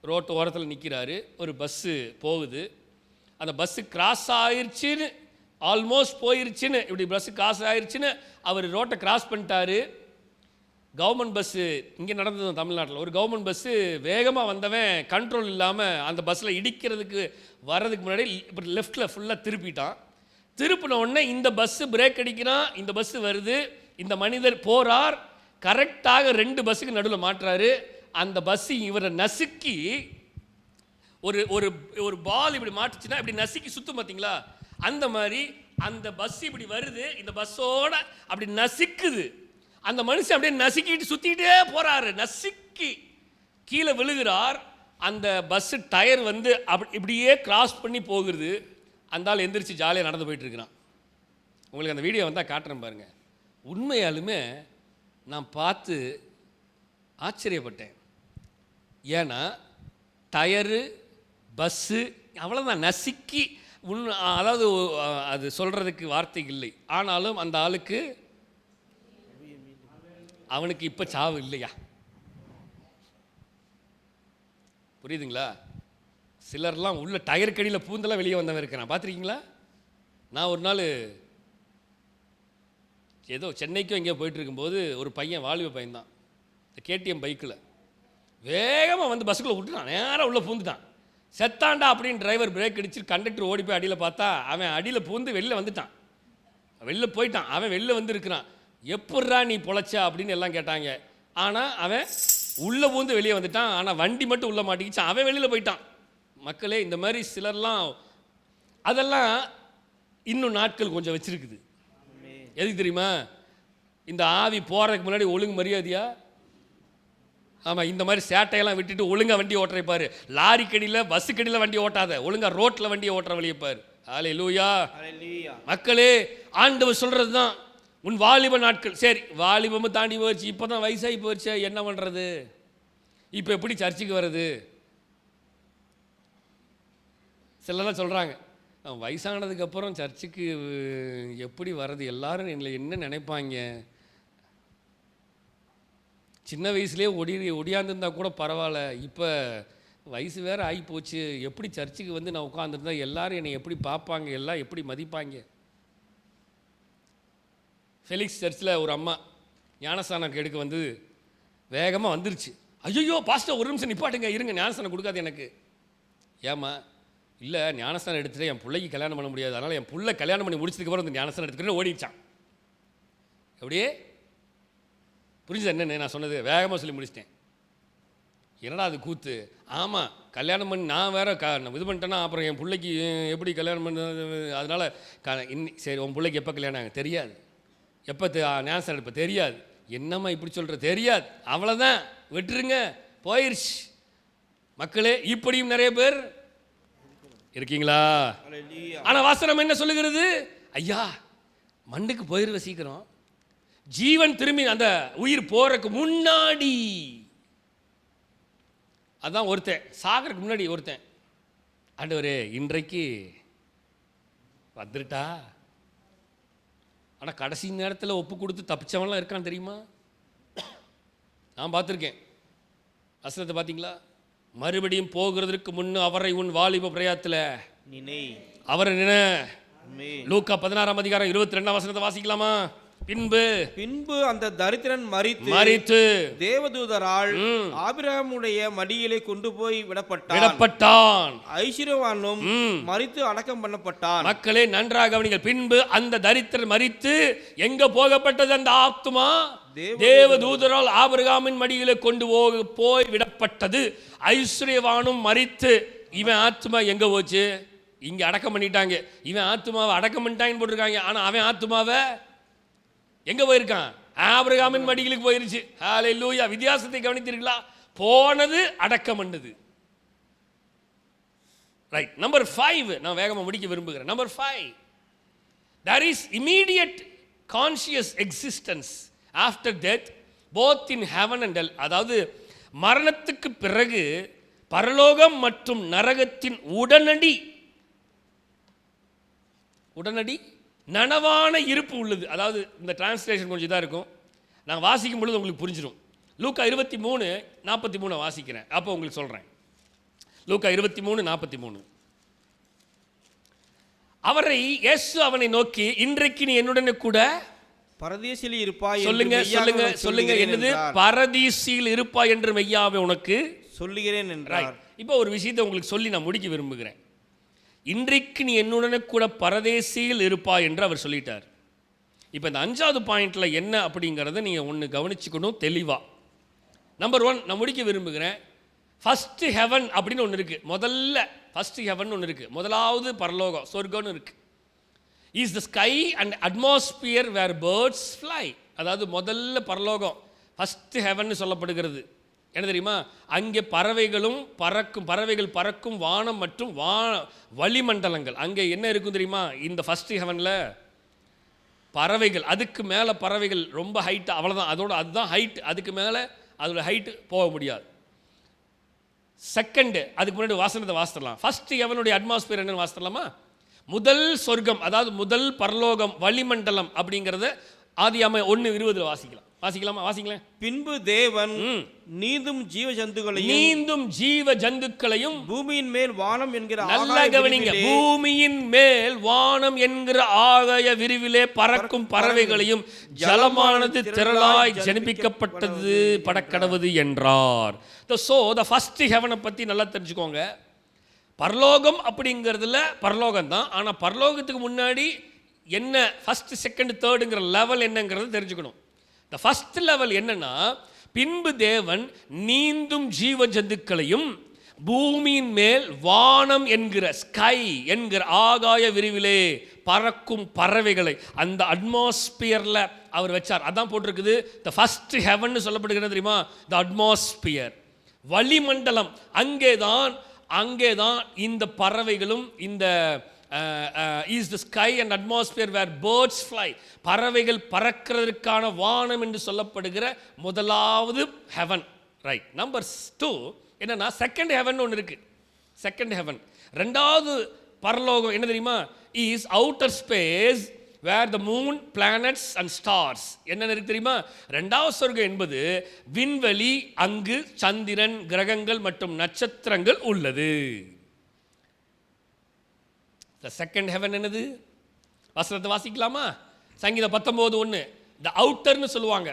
[SPEAKER 1] ரோட்டு ஓரத்தில் நிற்கிறாரு, ஒரு பஸ்ஸு போகுது, அந்த பஸ்ஸு கிராஸ் ஆயிடுச்சுன்னு, ஆல்மோஸ்ட் போயிருச்சுன்னு, இப்படி பஸ்ஸு கிராஸ் ஆயிடுச்சுன்னு அவர் ரோட்டை கிராஸ் பண்ணிட்டாரு. கவர்மெண்ட் பஸ்ஸு இங்கே நடந்தது தமிழ்நாட்டில். ஒரு கவர்மெண்ட் பஸ்ஸு வேகமாக வந்தவன் கண்ட்ரோல் இல்லாமல் அந்த பஸ்ஸில் இடிக்கிறதுக்கு வர்றதுக்கு முன்னாடி இப்படி லெஃப்டில் ஃபுல்லாக திருப்பிட்டான். திருப்பின உடனே இந்த பஸ்ஸு பிரேக் அடிக்கிறான், இந்த பஸ்ஸு வருது, இந்த மனிதர் போகிறார், கரெக்டாக 2 பஸ்ஸுக்கு நடுவில் மாட்டுறாரு. அந்த பஸ்ஸு இவரை நசுக்கி, ஒரு பால் இப்படி மாட்டுச்சுன்னா இப்படி நசுக்கி சுற்றும் பார்த்தீங்களா, அந்த மாதிரி அந்த பஸ் இப்படி வருது, இந்த பஸ்ஸோட அப்படி நசுக்குது. அந்த மனுஷன் அப்படியே நசுக்கிட்டு சுற்றிக்கிட்டே போகிறாரு, நசுக்கி கீழே விழுகிறார். அந்த பஸ்ஸு டயர் வந்து இப்படியே கிராஸ் பண்ணி போகுது. அந்த ஆள் எந்திரிச்சு ஜாலியாக நடந்து போயிட்டு இருக்கிறான். உங்களுக்கு அந்த வீடியோ வந்தால் காட்டுறேன் பாருங்கள். உண்மையாலுமே நான் பார்த்து ஆச்சரியப்பட்டேன். ஏன்னா டயரு பஸ்ஸு அவ்வளோதான் நசுக்கி, அதாவது அது சொல்கிறதுக்கு வார்த்தை இல்லை. ஆனாலும் அந்த ஆளுக்கு, அவனுக்கு இப்போ சாவு இல்லையா? புரியுதுங்களா? சிலர்லாம் உள்ள டயர் கடியில் பூந்தெல்லாம் வெளியே வந்தவன் இருக்கிறான், பார்த்துருக்கீங்களா? நான் ஒரு நாள் ஏதோ சென்னைக்கும் எங்கேயோ போயிட்டு இருக்கும்போது ஒரு பையன், வாலிப பையன் தான், இந்த கேடிஎம் பைக்கில் வேகமாக வந்து பஸ்ஸுக்குள்ளே விட்டுட்டான், நேராக உள்ளே பூந்துட்டான். செத்தாண்டா அப்படின்னு டிரைவர் பிரேக் அடிச்சு கண்டக்டர் ஓடி போய் அடியில் பார்த்தா அவன் அடியில் பூந்து வெளில வந்துட்டான், வெளில போயிட்டான். அவன் வெளில வந்து இருக்கிறான். எப்பட்றா நீ பொழைச்சா அப்படின்னு எல்லாம் கேட்டாங்க. ஆனால் அவன் உள்ளே பூந்து வெளியே வந்துட்டான். ஆனால் வண்டி மட்டும் உள்ளே மாட்டிக்கிச்சு, அவன் வெளியில் போயிட்டான். மக்களே, இந்த மாதிரி சிலர்லாம் அதெல்லாம் இன்னும் நாட்கள் கொஞ்சம் வச்சிருக்குது. எதுக்கு தெரியுமா? இந்த ஆவி போகிறதுக்கு முன்னாடி ஒழுங்கு மரியாதையா, ஆமாம், இந்த மாதிரி சேட்டையெல்லாம் விட்டுட்டு ஒழுங்காக வண்டி ஓட்டுறப்பாரு. லாரி கடியில் பஸ்ஸு கடியில் வண்டி ஓட்டாத, ஒழுங்காக ரோட்டில் வண்டியை ஓட்டுற வழியப்பார். அல்லேலூயா. மக்களே, ஆண்டவர் சொல்கிறது தான், உன் வாலிப நாட்கள். சரி, வாலிபமும் தாண்டி போயிடுச்சு, இப்போ தான் வயசாகி போயிடுச்சு, என்ன பண்ணுறது? இப்போ எப்படி சர்ச்சுக்கு வர்றது? சிலர்லாம் சொல்கிறாங்க, வயசானதுக்கப்புறம் சர்ச்சுக்கு எப்படி வர்றது? எல்லாரும் என்ன நினைப்பாங்க? சின்ன வயசுலேயே ஒடியாந்துருந்தா கூட பரவாயில்ல, இப்போ வயசு வேறு ஆகி போச்சு, எப்படி சர்ச்சுக்கு வந்து நான் உட்காந்துருந்தா எல்லாரும் என்னை எப்படி பார்ப்பாங்க, எல்லாம் எப்படி மதிப்பாங்க? ஃபெலிக்ஸ் சர்ச்சில் ஒரு அம்மா ஞானஸ்தானம் எடுக்க வந்து வேகமாக வந்துருச்சு. ஐயோ பாஸ்டர், ஒரு நிமிஷம் நிப்பாட்டுங்க, இருங்க, ஞானஸ்தானம் கொடுக்காது எனக்கு. ஏம்மா? இல்லை, ஞானஸ்தானம் எடுத்துகிட்டு என் பிள்ளைக்கு கல்யாணம் பண்ண முடியாது, அதனால் என் பிள்ளை கல்யாணம் பண்ணி முடிச்சதுக்கப்புறம் இந்த ஞானஸ்தானம் எடுத்துக்கிட்டு ஓடிச்சான். எப்படியே புரிஞ்சுது என்னென்ன நான் சொன்னது? வேகமாக சொல்லி முடிச்சிட்டேன். என்னடா அது கூத்து? ஆமாம், கல்யாணம் பண்ணி நான் வேற இது பண்ணிட்டேன்னா அப்புறம் என் பிள்ளைக்கு எப்படி கல்யாணம் பண்ண, அதனால் சரி உன் பிள்ளைக்கு எப்போ கல்யாணம் ஆகும் தெரியாது, எப்போ நேசம் எடுப்ப தெரியாது, என்னம்மா இப்படி சொல்கிற தெரியாது, அவ்வளோதான் விட்டுருங்க போயிடுச்சு. மக்களே இப்படியும் நிறைய பேர் இருக்கீங்களா? ஆனால் வசனம் என்ன சொல்லுகிறது? ஐயா மண்ணுக்கு போயிடுவ சீக்கிரம், ஜீவன் திரும்பி அந்த உயிர் போறதுக்கு முன்னாடி. அதான் ஒருத்தன் சாகருக்கு முன்னாடி ஒருத்தன், ஆண்டவரே இன்றைக்கு வந்துட்டா. ஆனால் கடைசி நேரத்தில் ஒப்பு கொடுத்து தப்பிச்சவன்லாம் இருக்கான் தெரியுமா? நான் பார்த்துருக்கேன். வசனத்தை பார்த்தீங்களா? மறுபடியும் போகிறதுக்கு முன்னு அவரை உன் வாலிப பிரயாத்தில் அவரை நினை. லூக்கா 16:22 வசனத்தை வாசிக்கலாமா? பின்பு அந்த தரித்திரன் மரித்து தேவதூதரால் ஆபிரகாமுடைய மடியிலே கொண்டு போய் விடப்பட்டான். ஐஸ்வர்யவானும் மரித்து அடக்கம் பண்ணப்பட்டான். மக்களே நன்றாக கவனிங்கள். பின்பு அந்த தரித்திரன் மரித்து எங்க போகப்பட்டது? அந்த ஆத்துமா தேவதூதரால் ஆபிரகாமின் மடியிலே கொண்டு போய் விடப்பட்டது. ஐஸ்வர்யவானும் மரித்து, இவன் ஆத்துமா எங்க போச்சு? இங்க அடக்கம் பண்ணிட்டாங்க. இவன் ஆத்துமாவை அடக்கம் பண்ணிட்டாங்கன்னு போட்டிருக்காங்க. ஆனா அவன் ஆத்துமாவை எங்க போயிருக்கான்? ஆபிரகாமின் மடிகளுக்கு போயிருச்சு. ஹல்லேலூயா. வித்தியாசத்தை கவனித்தீர்களா? போனது அடக்கம் பண்ணது. ரைட். நம்பர் 5 நான் வேகமாக முடிக்க விரும்புகிறேன். Number 5, there is immediate conscious existence after death both in heaven and hell. அதாவது மரணத்துக்கு பிறகு பரலோகம் மற்றும் நரகத்தின் உடனடி நனவான இருப்பு உள்ளது. அதாவது இந்த டிரான்ஸ்லேஷன் கொஞ்சம் இதாக இருக்கும், நாங்கள் வாசிக்கும் பொழுது உங்களுக்கு புரிஞ்சிடும். லூக்கா 23:43 வாசிக்கிறேன், அப்போ உங்களுக்கு சொல்கிறேன். லூக்கா 23:43. அவரை இயேசு அவனை நோக்கி, இன்றைக்கு நீ என்னுடனே கூட பரதீசில் இருப்பாய். சொல்லுங்க என்னது? பரதீசில் இருப்பாய் என்று மெய்யாவே உனக்கு சொல்லுகிறேன் என்றார். இப்போ ஒரு விஷயத்தை உங்களுக்கு சொல்லி நான் முடிக்க விரும்புகிறேன். இன்றைக்கு நீ என்னுடனே கூட பரதேசியில் இருப்பாய் என்று அவர் சொல்லிட்டார். இப்போ இந்த 5வது பாயிண்ட்ல என்ன அப்படிங்கிறத நீங்கள் ஒன்று கவனிச்சுக்கணும் தெளிவா. நம்பர் 1 நான் முடிக்க விரும்புகிறேன். ஃபர்ஸ்ட் ஹெவன் அப்படின்னு ஒன்று இருக்கு. ஃபர்ஸ்ட் ஹெவன் ஒன்று இருக்கு. முதலாவது பரலோகம், சொர்க்கம்னு இருக்கு. Is the sky and atmosphere where birds fly. அதாவது முதல்ல பரலோகம் ஃபர்ஸ்ட் ஹெவன் சொல்லப்படுகிறது. என்ன தெரியுமா? அங்கே பறவைகள் பறக்கும் வானம் மற்றும் வளிமண்டலங்கள். அங்கே என்ன இருக்கும் தெரியுமா? இந்த ஃபர்ஸ்ட் ஹெவனில் பறவைகள், அதுக்கு மேலே பறவைகள் ரொம்ப ஹைட்டு, அவ்வளோதான், அதுதான் ஹைட். அதுக்கு மேலே அதோட ஹைட்டு போக முடியாது. செகண்டு, அதுக்கு முன்னாடி வாசனத்தை வாசிடலாம். ஃபர்ஸ்ட் ஹெவனுடைய அட்மாஸ்பியர் என்னன்னு வாசிடலாமா? முதல் சொர்க்கம், அதாவது முதல் பரலோகம், வளிமண்டலம் அப்படிங்கிறத ஆதியாகமம் 1:20 வாசிக்கலாம். பின்பு தேவன் நீந்தும் ஜீவ ஜந்துக்களையும் பூமியின் மேல் வானம் என்கிற பூமியின் மேல் வானம் என்கிற ஆகாய விரிவிலே பறக்கும் பறவைகளையும் ஜலமானது திரளாய் ஜனிப்பிக்கப்பட்டது படக்கடவது என்றார். ஸோ த ஃபர்ஸ்ட் ஹெவனை பற்றி நல்லா தெரிஞ்சுக்கோங்க. பரலோகம் அப்படிங்கிறதுல பரலோகம் தான். ஆனால் பரலோகத்துக்கு முன்னாடி என்ன ஃபர்ஸ்ட் செகண்ட் தேர்டுங்கிற லெவல் என்னங்கிறத தெரிஞ்சுக்கணும். த ஃபர்ஸ்ட் லெவல் என்னன்னா, பின்பு தேவன் நீந்தும் ஜீவ ஜந்துக்களையும் பூமியின் மேல் வானம் என்கிற ஸ்கை என்கிற ஆகாய விரிவிலே பறக்கும் பறவைகளை அந்த அட்மாஸ்பியர்ல அவர் வச்சார். அதான் போட்டிருக்குது த ஃபர்ஸ்ட் ஹெவன் சொல்லப்படுகிறது தெரியுமா? த அட்மாஸ்பியர், வளிமண்டலம். அங்கேதான் இந்த பறவைகளும் இந்த is the sky and atmosphere where birds fly. பறவைகள் பறக்கிறதுக்கான வானம் என்று சொல்லப்படுகிற முதலாவது ஹெவன். ரைட். நம்பர் 2 என்னன்னா, செகண்ட் ஹெவன் ஒன்று இருக்கு. செகண்ட் ஹெவன், ரெண்டாவது பரலோகம் என்ன தெரியுமா? Is outer space where the moon, planets and stars. என்ன இருக்கு தெரியுமா? ரெண்டாவது சொர்க்கம் என்பது விண்வெளி, அங்கு சந்திரன், கிரகங்கள் மற்றும் நட்சத்திரங்கள் உள்ளது. செகண்ட் ஹெவன் என்னது? வசனத்தை வாசிக்கலாமா? சங்கீதம் 19:1. த அவுட்டர்னு சொல்லுவாங்க.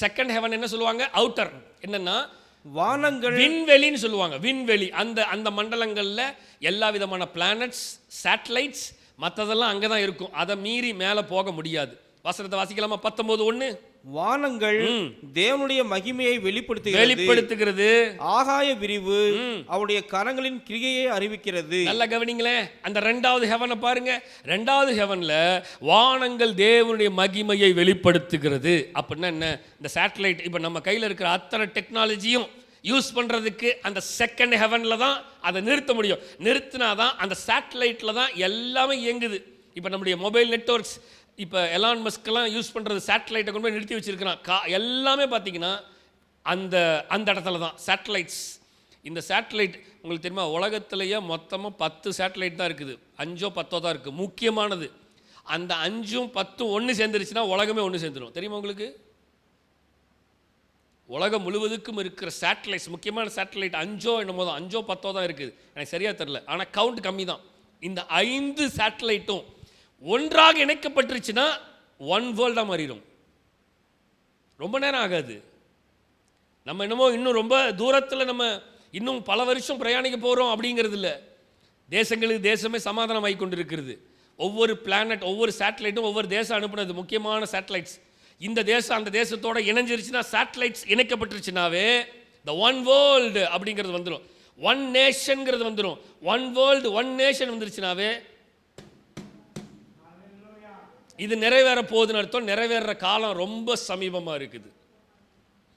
[SPEAKER 1] செகண்ட் ஹெவன் என்ன சொல்லுவாங்க? அவுட்டர். என்னன்னா வானங்கள், விண்வெளின்னு சொல்லுவாங்க. விண்வெளி, அந்த மண்டலங்களில் எல்லா விதமான பிளானட்ஸ், சேட்டலைட்ஸ், மற்றதெல்லாம் அங்கே தான் இருக்கும். அதை மீறி மேலே போக முடியாது. வசனத்தை வாசிக்கலாமா? 19:1.
[SPEAKER 2] வானங்கள் தேவனுடைய மகிமையை வெளிப்படுத்துகிறது. ஆகாய விரிவு அவருடைய கரங்களின் கிரியையை அறிவிக்கிறது.
[SPEAKER 1] நல்லா கவனிங்களேன், அந்த ரெண்டாவது ஹெவனை பாருங்க. ரெண்டாவது ஹெவன்ல வானங்கள் தேவனுடைய மகிமையை வெளிப்படுத்துகிறது. அப்படின்னா என்ன? இந்த சேட்டலைட் இப்போ நம்ம கையில் இருக்கிற அத்தனை டெக்னாலஜியும் யூஸ் பண்ணுறதுக்கு அந்த செகண்ட் ஹெவனில் தான் அதை நிறுத்த முடியும். நிறுத்தினாதான் அந்த சேட்டலைட்டில் தான் எல்லாமே இயங்குது. இப்போ நம்முடைய மொபைல் நெட்வொர்க்ஸ், இப்போ எலான் மஸ்கெல்லாம் யூஸ் பண்ணுறது சேட்டலைட்டை கொண்டு போய் நிறுத்தி வச்சுருக்கிறான். எல்லாமே பார்த்தீங்கன்னா அந்த இடத்துல தான் சேட்டலைட்ஸ். இந்த சேட்டலைட் உங்களுக்கு தெரியுமா, உலகத்திலேயே மொத்தமாக 10 சேட்டலைட் தான் இருக்குது. 5ஓ 10ஓ தான் இருக்குது முக்கியமானது. அந்த 5ம் 10ம் ஒன்று சேர்ந்துருச்சுன்னா உலகமே ஒன்று சேர்ந்துடும். தெரியுமா உங்களுக்கு? உலகம் முழுவதுக்கும் இருக்கிற சேட்டலைட்ஸ், முக்கியமான சேட்டலைட் 5ஓ என்னமோ தான், 5ஓ 10ஓ தான் இருக்குது. எனக்கு சரியாக தெரில, ஆனால் கவுண்ட் கம்மி தான். இந்த 5 சேட்டலைட்டும் ஒன்றாக இணைக்கப்பட்டுருச்சுன்னா ஒன் வேர்ல்டாக மாறிடும். ரொம்ப நேரம் ஆகாது. நம்ம என்னமோ இன்னும் ரொம்ப தூரத்தில் நம்ம இன்னும் பல வருஷம் பிரயாணிக்க போகிறோம் அப்படிங்கிறது இல்லை. தேசங்களுக்கு தேசமே சமாதானம் ஆகி கொண்டு இருக்கிறது. ஒவ்வொரு பிளானட், ஒவ்வொரு சேட்டலைட்டும் ஒவ்வொரு தேசம் அனுப்புனது முக்கியமான சேட்டலைட்ஸ். இந்த தேசம் அந்த தேசத்தோட இணைஞ்சிருச்சுன்னா, சேட்டலைட்ஸ் இணைக்கப்பட்டுருச்சுனாவே த ஒன் வேர்ல்டு அப்படிங்கிறது வந்துடும். ஒன் நேஷன்ங்கிறது வந்துடும். ஒன் வேர்ல்டு ஒன் நேஷன் வந்துருச்சுனாவே இது நிறைவேற போகுதுன்னு அர்த்தம். நிறைவேற காலம் ரொம்ப சமீபமாக இருக்குது,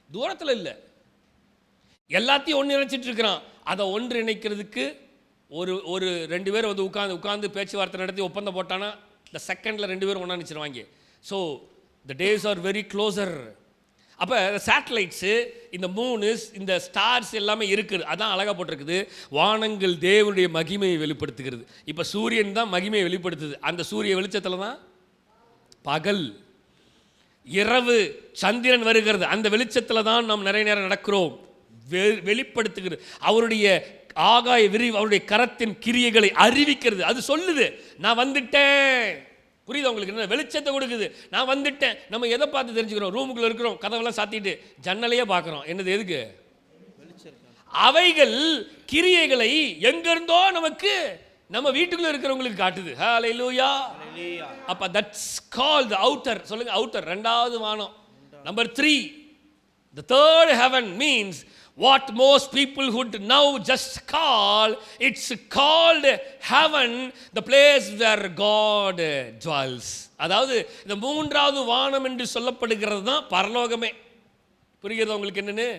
[SPEAKER 1] தூரத்தில் இல்லை. எல்லாத்தையும் ஒன்று இணைச்சிட்டு இருக்கிறான். அதை ஒன்று இணைக்கிறதுக்கு ஒரு 2 பேர் வந்து உட்காந்து பேச்சுவார்த்தை நடத்தி ஒப்பந்தம் போட்டானா இந்த செகண்டில் 2 பேரும் ஒன்றா நினச்சிருவாங்க. So the days are very closer. அப்போ சேட்டலைட்ஸு, இந்த மூணு, இந்த ஸ்டார்ஸ் எல்லாமே இருக்குது. அதான் அழகாக போட்டிருக்குது, வானங்கள் தேவனுடைய மகிமையை வெளிப்படுத்துகிறது. இப்போ சூரியன் தான் மகிமையை வெளிப்படுத்துது. அந்த சூரிய வெளிச்சத்தில் தான் பகல், இரவு, சந்திரன் வருகிறது. அந்த வெளிச்சத்தில் தான் நாம் நிறைய நேரம் நடக்கிறோம். வெளிப்படுத்துகிறது. அவருடைய ஆகாய விரிவு, அவருடைய கரத்தின் கிரியைகளை அறிவிக்கிறது. அது சொல்லுது, நான் வந்துட்டேன். புரியுது உங்களுக்கு? என்ன வெளிச்சத்தை கொடுக்குது, நான் வந்துட்டேன். நம்ம எதை பார்த்து தெரிஞ்சுக்கிறோம்? ரூமுக்குள்ள இருக்கிறோம், கதவெல்லாம் சாத்திட்டு ஜன்னலையே பார்க்குறோம். என்னது? எதுக்கு? அவைகள் கிரியைகளை எங்கிருந்தோ நமக்கு நம்ம வீட்டுக்குள்ள இருக்கிறவங்களுக்கு காட்டுது. ஹல்லேலூயா. அப்ப தட்ஸ் கால்ட் தி அவுட்டர். சொல்லுங்க, அவுட்டர், இரண்டாவது வானம். Number 3, the third heaven means what most people would now just call, it's called heaven, the place where God dwells. அதாவது இந்த மூன்றாவது வானம் என்று சொல்லப்படுகிறது தான் பரலோகமே. புரியுது உங்களுக்கு என்னன்னு?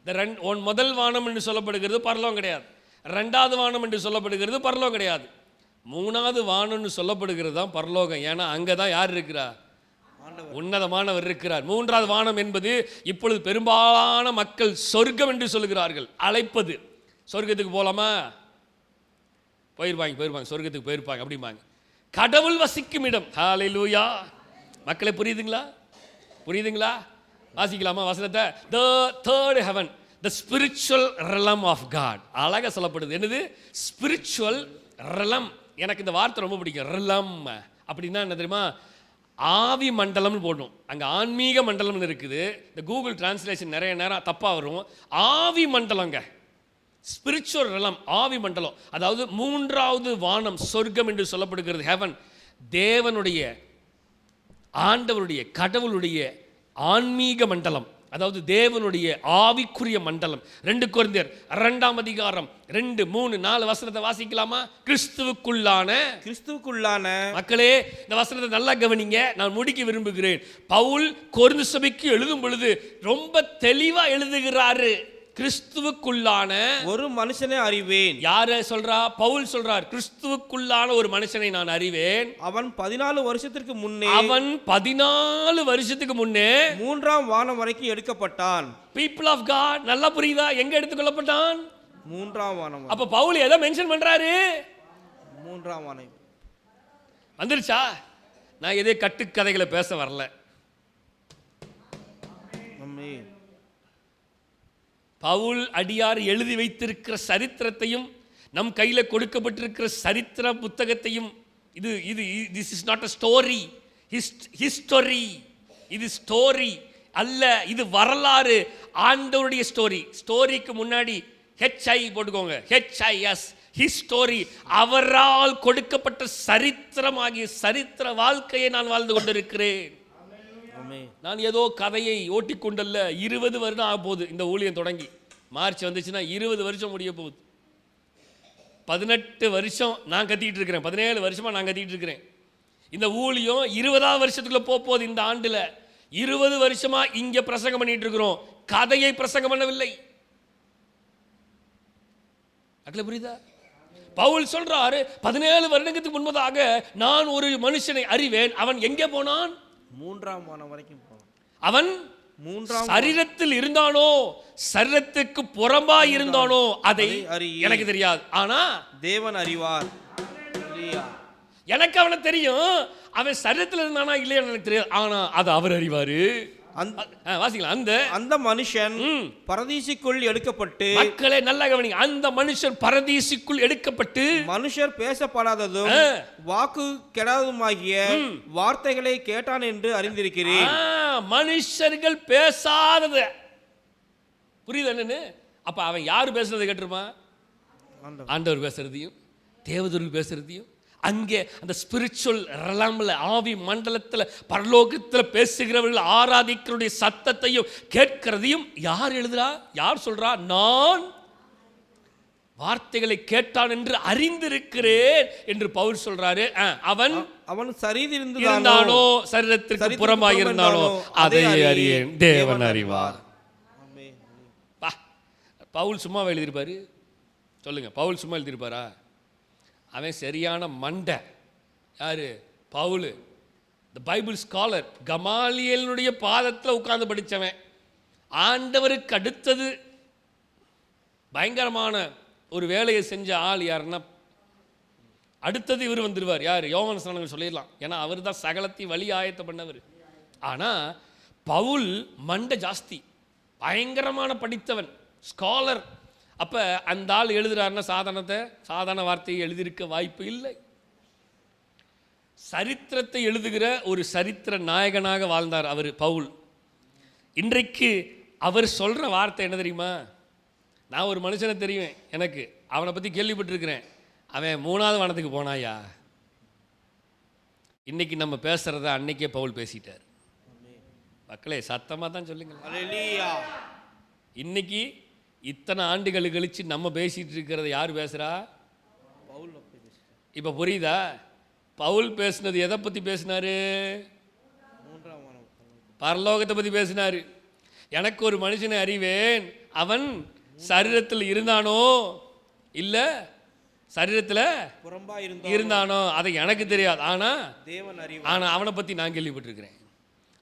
[SPEAKER 1] இந்த முதல் வானம் என்று சொல்லப்படுகிறது பரலோகம் கிடையாது. ரெண்டாவது வானம் என்று சொல்லப்படுகிறது பரலோகம் கிடையாது. மூணாவது வானம்னு சொல்லப்படுகிறது தான் பரலோகம். ஏன்னா அங்கே தான் யார் இருக்கிறா? உன்னதமானவர் இருக்கிறார். மூன்றாவது வானம் என்பது இப்பொழுது பெரும்பாலான மக்கள் சொர்க்கம் என்று சொல்லுகிறார்கள். அழைப்பது சொர்க்கத்துக்கு போகலாமா? போயிருப்பாங்க, சொர்க்கத்துக்கு போயிருப்பாங்க அப்படிம்பாங்க. கடவுள் வசிக்கும் இடம். ஹல்லேலூயா. மக்களை புரியுதுங்களா? வாசிக்கலாமா வசனத்தை? The third heaven, the spiritual realm of God. அழகாக சொல்லப்படுது. என்னது? Spiritual realm. எனக்கு இந்த வார்த்தை ரொம்ப பிடிக்கும். realm அப்படின்னா என்ன தெரியுமா? ஆவி மண்டலம்னு போடணும். அங்கே ஆன்மீக மண்டலம்னு இருக்குது. இந்த கூகுள் டிரான்ஸ்லேஷன் நிறைய நேரம் தப்பாக வரும். ஆவி மண்டலங்க, ஸ்பிரிச்சுவல் realm, ஆவி மண்டலம். அதாவது மூன்றாவது வானம், சொர்க்கம் என்று சொல்லப்படுகிறது. ஹெவன், தேவனுடைய, ஆண்டவருடைய, கடவுளுடைய ஆன்மீக மண்டலம். அதாவது தேவனுடைய ஆவிக்குரிய மண்டலம். 2 கொரிந்தியர் 2ஆம் அதிகாரம் 2, 3, 4 வசனத்தை வாசிக்கலாமா? கிறிஸ்துவுக்குள்ளான மக்களே, இந்த வசனத்தை நல்லா கவனிங்க. நான் முடிக்க விரும்புகிறேன். பவுல் கொரிந்து சபைக்கு எழுதும் பொழுது ரொம்ப தெளிவா எழுதுகிறாரு. கிறிஸ்துவுக்குள்ளான
[SPEAKER 2] ஒரு மனுஷனை அறிவேன்.
[SPEAKER 1] யார சொல்றா? பவுல் சொல்றார். கிறிஸ்துவுக்குள்ளான ஒரு மனுஷனை நான் அறிவேன்.
[SPEAKER 2] அவன் 14 வருஷத்துக்கு முன்னே மூன்றாம் வானம் வரைக்கும் எடுக்கப்பட்டான்.
[SPEAKER 1] பீப்புள் ஆஃப் காட், நல்லா புரியுதா? எங்க எடுத்துக்கொள்ளப்பட்டான்?
[SPEAKER 2] மூன்றாம் வானம்.
[SPEAKER 1] அப்ப பவுல் எதை மென்ஷன் பண்றாரு?
[SPEAKER 2] மூன்றாம் வானம்
[SPEAKER 1] வந்துருச்சா? நான் எதே கட்டுக்கதைகளை பேச வரல. பவுல் அடியார் எழுதி வைத்திருக்கிற சரித்திரத்தையும் நம் கையில் கொடுக்கப்பட்டிருக்கிற சரித்திர புத்தகத்தையும், this is not a story, history. இது ஸ்டோரி அல்ல, இது வரலாறு. ஆண்டவருடைய ஸ்டோரி. ஸ்டோரிக்கு முன்னாடி HI போட்டுக்கோங்க, HIS, ஹிஸ்டோரி. அவரால் கொடுக்கப்பட்ட சரித்திரமாகிய சரித்திர வாழ்க்கையை நான் வாழ்ந்து கொண்டிருக்கிறேன்.
[SPEAKER 2] ஆமென்.
[SPEAKER 1] நான் ஏதோ கதையை ஓட்டிக்கொண்டல்ல. 20 வருடம் ஆக போகுது இந்த ஊழியம் தொடங்கி. மார்ச் வந்துச்சுன்னா 20 வருஷம் முடிய போகுது. 18 வருஷம் நான் கத்திட்டு இருக்கிறேன். 17 வருஷமா நான் கத்திட்டு இருக்கிறேன். இந்த ஊழியம் 20ஆவது வருஷத்துக்குள்ள போகுது. இந்த ஆண்டுல 20 வருஷமா இங்க பிரசங்கம் பண்ணிட்டு இருக்கிறோம். கதையை பிரசங்கம் பண்ணவில்லை. அக்கல புரியுதா? பவுல் சொல்றாரு 17 வருடங்களுக்கு முன்பதாக நான் ஒரு மனுஷனை அறிவேன். அவன் எங்கே போனான்?
[SPEAKER 2] 3ஆம் வானம் வரைக்கும் போனான்.
[SPEAKER 1] அவன்
[SPEAKER 2] 3ஆம்
[SPEAKER 1] சரீரத்தில் இருந்தானோ சரீரத்துக்கு புறம்பா இருந்தானோ அதை
[SPEAKER 2] அறியேன்.
[SPEAKER 1] எனக்கு தெரியாது. ஆனா
[SPEAKER 2] தேவன் அறிவார். அல்லேலூயா.
[SPEAKER 1] எனக்கு அவனை தெரியும். அவன் சரீரத்தில் இருந்தானா இல்லையா எனக்கு தெரியாது. ஆனா அது அவர் அறிவாரு. வாசிக்கலாம்.
[SPEAKER 2] அந்த மனுஷன் பரதீசுக்குள் எடுக்கப்பட்டு,
[SPEAKER 1] மக்களே நல்லா கவனிங்க, அந்த மனுஷன் பரதீசுக்குள் எடுக்கப்பட்டு
[SPEAKER 2] மனுஷர் பேசப்படாததும் வாக்கு கெடாததுமாகிய வார்த்தைகளை கேட்டான் என்று அறிந்திருக்கிறேன்.
[SPEAKER 1] மனுஷர்கள் பேசாதது புரியுது என்னன்னு? அப்ப அவன் யாரு பேசுறதை கேட்டிருப்பான்? ஆண்டவர் பேசுறதையும் தேவதூர்கள் பேசுறதையும் அங்கே அந்த ஸ்பிரிச்சுவல் ரலம்ல ஆவி மண்டலத்தில் பரலோகத்தில் பேசுகிறவர்கள் ஆராதிக்கிறவருடைய சத்தத்தையும் கேட்கிறதையும் யார் எழுதுறா? யார் சொல்றா? நான் வார்த்தைகளை கேட்டான் என்று அறிந்திருக்கிறேன் என்று பவுல் சொல்றாரு.
[SPEAKER 2] அவன்
[SPEAKER 1] இருந்தானோ சரீரத்திற்கு புறமாய் இருந்தானோ அதை அறியேன், தேவன் அறிவார். பவுல் சும்மா எழுதியிருப்பாரு? சொல்லுங்க, பவுல் சும்மா எழுதியிருப்பாரா? அவன் சரியான மண்டை. யாரு? Paul, the Bible scholar. கமாலியலுடைய பாதத்தில் உட்கார்ந்து படித்தவன். ஆண்டவருக்கு அடுத்தது பயங்கரமான ஒரு வேலையை செஞ்ச ஆள் யாருன்னா அடுத்தது இவர் வந்துடுவார். யார்? யோவான் ஸ்நானகன் சொல்லிடலாம். ஏன்னா அவர் தான் சகலத்தையும் வழி ஆயத்தம் பண்ணவர். ஆனால் பவுல் மண்டை ஜாஸ்தி, பயங்கரமான படித்தவன், ஸ்காலர். அப்போ அந்த ஆள் எழுதுறாருன்னா சாதாரண வார்த்தையை எழுதியிருக்க வாய்ப்பு இல்லை. சரித்திரத்தை எழுதுகிற ஒரு சரித்திர நாயகனாக வாழ்ந்தார் அவர் பவுல். இன்றைக்கு அவர் சொல்கிற வார்த்தை என்ன தெரியுமா? நான் ஒரு மனுஷனை தெரியும், எனக்கு அவனை பற்றி கேள்விப்பட்டிருக்கிறேன். அவன் 3ஆவது வானத்துக்கு போனாயா. இன்னைக்கு நம்ம பேசுகிறத அன்னைக்கே பவுல் பேசிட்டார். மக்களே சத்தமாக தான் சொல்லுங்க. இன்னைக்கு இத்தனை ஆண்டுகள் கழிச்சு நம்ம பேசிட்டு இருக்கிறத யார் பேசுறா? இப்ப புரியுதா? பவுல் பேசினது எதை பத்தி பேசினாரு? பரலோகத்தை பத்தி பேசினாரு. எனக்கு ஒரு மனுஷனை அறிவேன், அவன் சரீரத்தில் இருந்தானோ இல்ல சரீரத்தில் இருந்தானோ அதை எனக்கு தெரியாது, ஆனா அவனை பத்தி நான் கேள்விப்பட்டிருக்கிறேன்.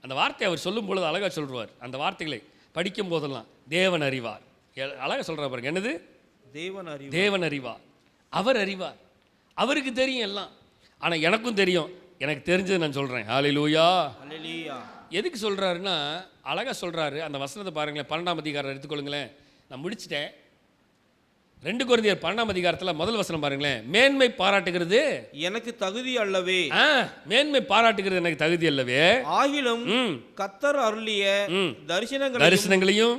[SPEAKER 1] அந்த வார்த்தை அவர் சொல்லும் பொழுது அழகா சொல்றார். அந்த வார்த்தைகளை படிக்கும் போதெல்லாம் தேவன் அறிவார். அழகா சொல்ற பாருங்க. என்னது? தேவன் அறிவார். அவர் அறிவார். அவருக்கு தெரியும் எல்லாம். ஆனா எனக்கும் தெரியும். எனக்கு தெரிஞ்சது நான் சொல்றேன். ஹல்லேலூயா. எதுக்கு சொல்றாருன்னா அழகா சொல்றாரு. அந்த வசனத்தை பாருங்களேன். 12ஆம் அதிகாரம் எடுத்துக்கொள்ளுங்களேன். நான் முடிச்சிட்டேன். 2 கொரிந்தியர் 12ஆம் அதிகாரத்தில் முதல் வசனம் பாருங்களேன். மேன்மை பாராட்டுகிறது
[SPEAKER 2] எனக்கு தகுதி அல்லவே.
[SPEAKER 1] மேன்மை பாராட்டுகிறது எனக்கு தகுதி அல்லவே.
[SPEAKER 2] ஆகிலும் கர்த்தர் அருளிய
[SPEAKER 1] தரிசனங்களையும்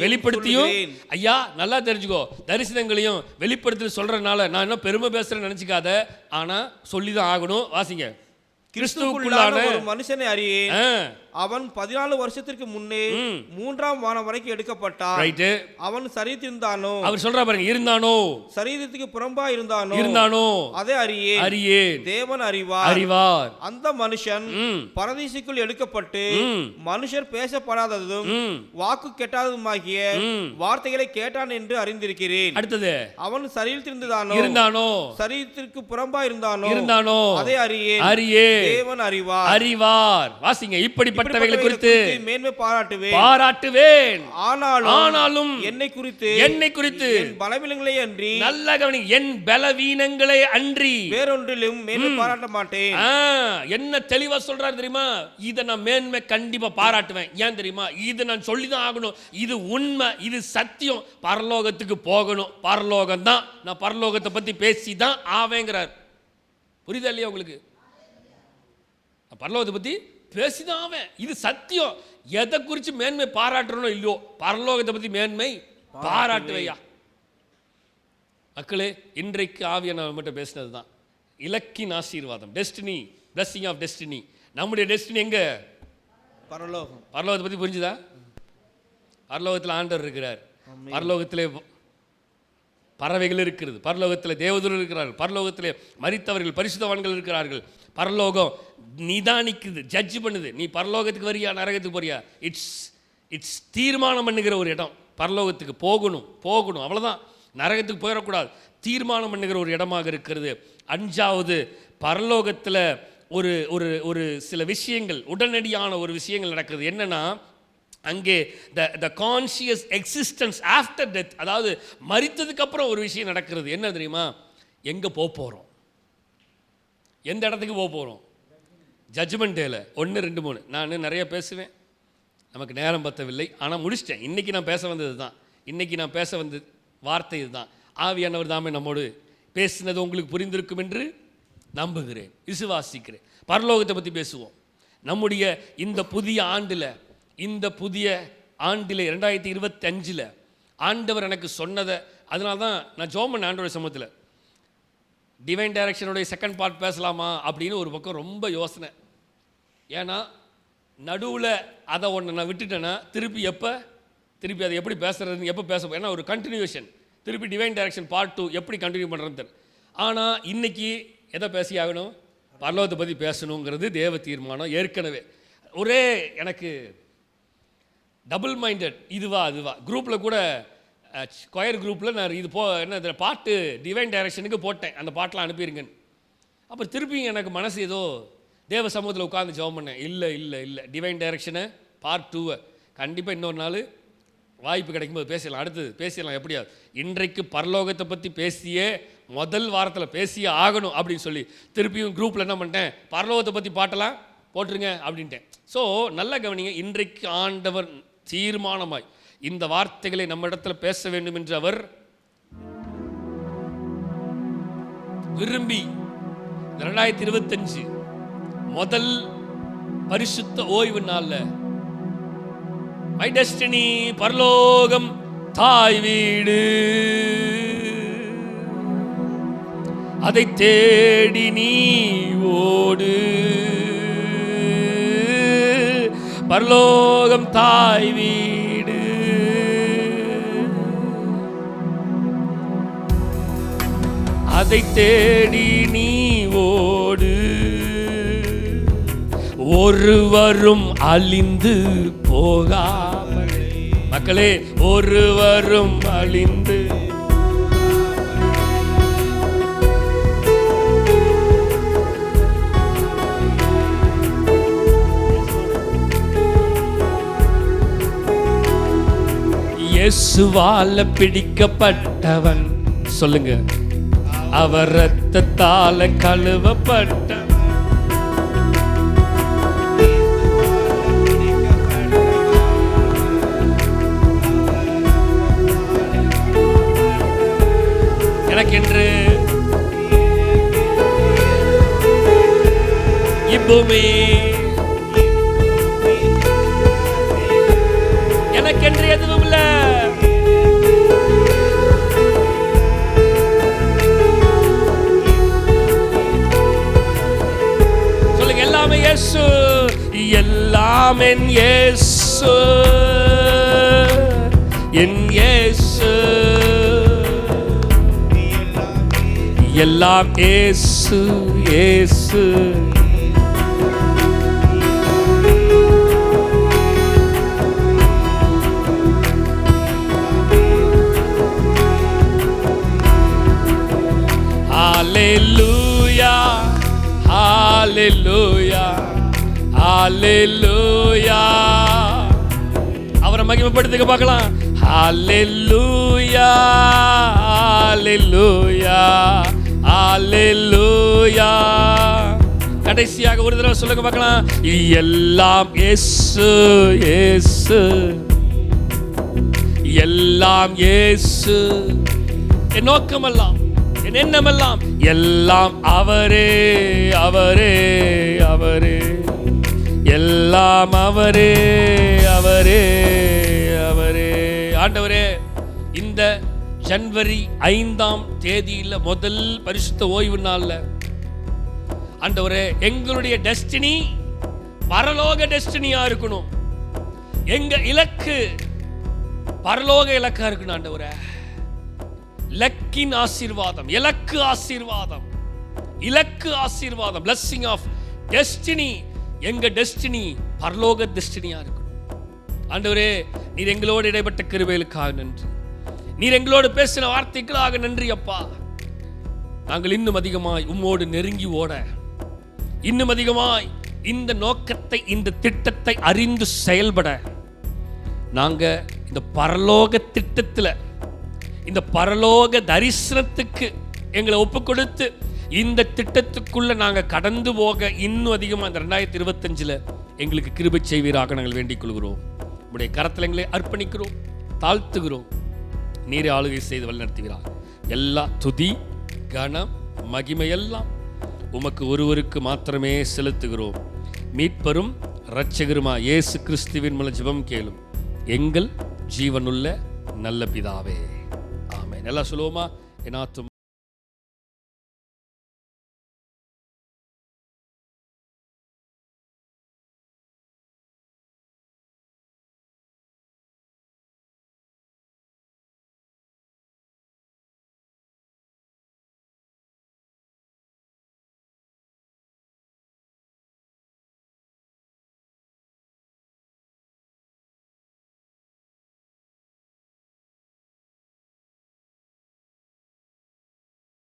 [SPEAKER 1] வெளிப்படுத்தியும். ஐயா நல்லா தெரிஞ்சுக்கோ, தரிசனங்களையும் வெளிப்படுத்தி சொல்றதுனால நான் என்ன பெருமை பேசுறேன்னு நினைச்சுக்காத. ஆனா சொல்லிதான் ஆகணும். வாசிங்க.
[SPEAKER 2] கிறிஸ்துவுக்குள்ளான ஒரு மனுஷனை அறியேன், அவன் 14 வருஷத்திற்கு முன்னே 3ஆம் வானம் வரைக்கும் எடுக்கப்பட்டான். அவன் சரீரத்திருந்தானோ,
[SPEAKER 1] அவர் சொல்றா பாருங்க, இருந்தானோ
[SPEAKER 2] சரீரத்துக்கு புறம்பா இருந்தானோ அதை அறியேன், தேவன் அறிவார். அந்த மனுஷன் பரதீசுக்குள் எடுக்கப்பட்டு மனுஷர் பேசப்படாததும் வாக்கு கெட்டாததுமாகிய வார்த்தைகளை கேட்டான் என்று அறிந்திருக்கிறேன்.
[SPEAKER 1] அடுத்தது,
[SPEAKER 2] அவன் சரீரத்திருந்தானோ சரீரத்திற்கு புறம்பா இருந்தானோ அதை அறியேன், தேவன் அறிவார்.
[SPEAKER 1] வாசிங்க. இப்படிப்பட்டவைகளை குறித்து
[SPEAKER 2] மேன்மை பாராட்டுவேன். ஆனாலும் என்னை குறித்து என் பலவீனங்களே அன்றி, நல்ல கவனி,
[SPEAKER 1] என் பலவீனங்களே அன்றி
[SPEAKER 2] வேறொன்றிலும் மேன்மை பாராட்ட மாட்டேன்.
[SPEAKER 1] என்ன தெளிவா சொல்றாரு தெரியுமா? இதை நான் மேன்மை கண்டிப்பா பாராட்டுவேன். ஏன் தெரியுமா? இது நான் சொல்லிதான் ஆகணும். இது உண்மை, இது சத்தியம். பரலோகத்துக்கு போகணும். பரலோகம் தான். நான் பரலோகத்தை பத்தி பேசிதான் ஆவேங்கிறார். புரியுதா இல்லையா உங்களுக்கு? பரலோகத்தை பத்தி பேசிதான் ஆவேன். இது சத்தியம். எதை குறித்து மேன்மை பாராட்டுறனோ இல்லையோ, பரலோகத்தை பத்தி மேன்மை பாராட்டுவையா. மக்களே, இன்றைக்கு ஆவியான மட்டும் பேசினது தான் இலக்கின் ஆசீர்வாதம். Destiny, blessing of destiny. நம்முடைய டெஸ்டினி எங்க?
[SPEAKER 2] பரலோகம்.
[SPEAKER 1] பரலோகத்தை பற்றி புரிஞ்சுதா? பரலோகத்தில் ஆண்டவர் இருக்கிறார், பரலோகத்திலே பறவைகள் இருக்கிறது, பரலோகத்தில் தேவதூதர்கள் இருக்கிறார்கள், பரலோகத்திலே மரித்தவர்கள் பரிசுத்தவான்கள் இருக்கிறார்கள். பரலோகம் நிதானிக்குது, ஜட்ஜ் பண்ணுது. நீ பரலோகத்துக்கு வரியா நரகத்துக்கு போறியா? இட்ஸ் தீர்மானம் பண்ணுகிற ஒரு இடம். பரலோகத்துக்கு போகணும் அவ்வளோதான். நரகத்துக்கு போயிடக்கூடாது. தீர்மானம் பண்ணுகிற ஒரு இடமாக இருக்கிறது. அஞ்சாவது, பரலோகத்தில் ஒரு ஒரு ஒரு சில விஷயங்கள், உடனடியான ஒரு விஷயங்கள் நடக்குது. என்னன்னா, அங்கே த கான்ஷியஸ் எக்ஸிஸ்டன்ஸ் ஆஃப்டர் டெத், அதாவது மரித்ததுக்கு அப்புறம் ஒரு விஷயம் நடக்கிறது. என்ன தெரியுமா? எங்கே போகிறோம், எந்த இடத்துக்கு போகிறோம்? ஜட்ஜ்மெண்ட் டேல 1, 2, 3. நான் நிறைய பேசுவேன், நமக்கு நேரம் பத்தவில்லை, ஆனால் முடிச்சிட்டேன். இன்றைக்கி நான் பேச வந்தது தான், இன்றைக்கி நான் பேச வந்த வார்த்தை இதுதான். ஆவியானவர் தாமே நம்மோடு பேசினது உங்களுக்கு புரிந்திருக்கும் என்று நம்புகிறேன், விசுவாசிக்கிறேன். பரலோகத்தை பற்றி பேசுவோம். நம்முடைய இந்த புதிய ஆண்டில் 2025 ஆண்டவர் எனக்கு சொன்னதை, அதனால தான் நான் ஜெபம் பண்ண ஆண்டவருடைய சமூகத்தில். டிவைன் டைரக்ஷனுடைய செகண்ட் பார்ட் பேசலாமா அப்படின்னு ஒரு பக்கம் ரொம்ப யோசனை. ஏன்னா நடுவில் அதை ஒன்று நான் விட்டுட்டேன்னா திருப்பி அதை எப்படி பேசுறதுன்னு எப்போ பேச, ஏன்னா ஒரு கண்டினியூஷன், திருப்பி டிவைன் டைரக்ஷன் பார்ட் 2 எப்படி கண்டினியூ பண்ணுறதுன்னு தெரியும். ஆனால் இன்னைக்கு எதை பேசி ஆகணும்? பரலோகத்தை பற்றி பேசணுங்கிறது தேவ தீர்மானம். ஏற்கனவே ஒரே எனக்கு டபுள் மைண்டட், இதுவா அதுவா. குரூப்பில் கூட ஸ்கொயர் குரூப்பில் நான் இது என்ன பாட்டு டிவைன் டைரக்ஷனுக்கு போட்டேன், அந்த பாட்டெலாம் அனுப்பிடுங்கன்னு. அப்புறம் திருப்பி எனக்கு மனசு ஏதோ தேவ சமூகத்தில் உட்காந்து ஜெபம் பண்ணேன். இல்லை டிவைன் டைரக்ஷனை பார்ட் 2 கண்டிப்பாக இன்னொரு நாள் வாய்ப்பு கிடைக்கும்போது பேசலாம், அடுத்தது பேசிடலாம் எப்படியாவது. இன்றைக்கு பரலோகத்தை பற்றி பேசியே முதல் வாரத்தில் பேசியே ஆகணும் அப்படின்னு சொல்லி திருப்பியும் குரூப்பில் என்ன பண்ணிட்டேன், பரலோகத்தை பற்றி பாட்டெல்லாம் போட்டுருங்க அப்படின்ட்டேன். ஸோ நல்ல கவனிங்க, இன்றைக்கு ஆண்டவர் தீர்மானமாய் இந்த வார்த்தைகளை நம்ம இடத்துல பேச வேண்டும் என்று அவர் விரும்பி 2025 முதல் பரிசுத்த ஓய்வு நாள்ல மை டெஸ்டினி, பரலோகம் தாய் வீடு, அதை தேடி நீ ஓடு, பரலோகம் தாய் வீடு, அதை தேடி நீ ஓடு, ஒருவரும் அழிந்து போகாமல். மக்களே, ஒருவரும் அழிந்து இயேசுவால பிடிக்கப்பட்டவன், சொல்லுங்க, அவர் இரத்தத்தால கழுவப்பட்டவன். எனக்கென்று இப்பூமி, எனக்கென்று எதுவும் இல்லை. சொல்லுங்க, எல்லாமே இயேசு, எல்லாம் என் இயேசு, என் இயேசு, எல்லாம் இயேசு இயேசு. ஹalleluya ஹalleluya ஹalleluya. அவரை மகிமைப்படுத்துங்க பார்க்கலாம். ஹalleluya ஹalleluya ஹalleluya. கடைசியாக ஒரு தடவை சொல்லுங்க பார்க்கலாம். எல்லாம் இயேசு இயேசு, எல்லாம் இயேசு. என் நோக்கமெல்லாம், என் எண்ணமெல்லாம் எல்லாம் அவரே அவரே அவரே, எல்லாம் அவரே அவரே அவரே. ஆண்டவரே, இந்த ஜனவரி 5ஆம் தேதியில் முதல் பரிசுத்த ஓய்வு நாளில் ஆண்டவரே, எங்களுடைய டெஸ்டினி பரலோக டெஸ்டினியா இருக்கணும். எங்க இலக்கு பரலோக இலக்கா இருக்கணும் ஆண்டவரே. லக்கின் ஆசீர்வாதம், இலக்கு ஆசீர்வாதம், இலக்கு ஆசீர்வாதம், blessing of destiny. எங்க டெஸ்டினி பரலோக டெஸ்டினியா இருக்கணும். ஆண்டவரே, நீர் எங்களோடு இடைப்பட்ட கிருபைகளுக்காக நன்றி. நீர் எங்களோடு பேசின வார்த்தைகளுக்காக நன்றி அப்பா. நாங்கள் இன்னும் அதிகமாய் உம்மோடு நெருங்கி ஓட, இன்னும் அதிகமாய் இந்த நோக்கத்தை, இந்த திட்டத்தை அறிந்து செயல்பட, நாங்க இந்த பரலோக திட்டத்தில், இந்த பரலோக தரிசனத்துக்கு எங்களை ஒப்பு கொடுத்து இந்த திட்டத்துக்குள்ள நாங்க கடந்து போக இன்னும் அதிகமாக இந்த 2025 எங்களுக்கு கிருபை செய்வீராக நாங்கள் வேண்டிக் கொள்கிறோம். உடைய கரத்தில் எங்களை அர்ப்பணிக்கிறோம், தாழ்த்துகிறோம். நீரே ஆளுகை செய்து வழிநடத்துகிறார். எல்லா துதி, கனம், மகிமையெல்லாம் உமக்கு ஒருவருக்கு மாத்திரமே செலுத்துகிறோம். மீட்பரும் இரட்சகருமா இயேசு கிறிஸ்துவின் மூலம் ஜெபம் கேளும் எங்கள் ஜீவனுள்ள நல்ல பிதாவே, ஆமென். எல்லாம் சொல்லுவோமா? என் ஆத்துமா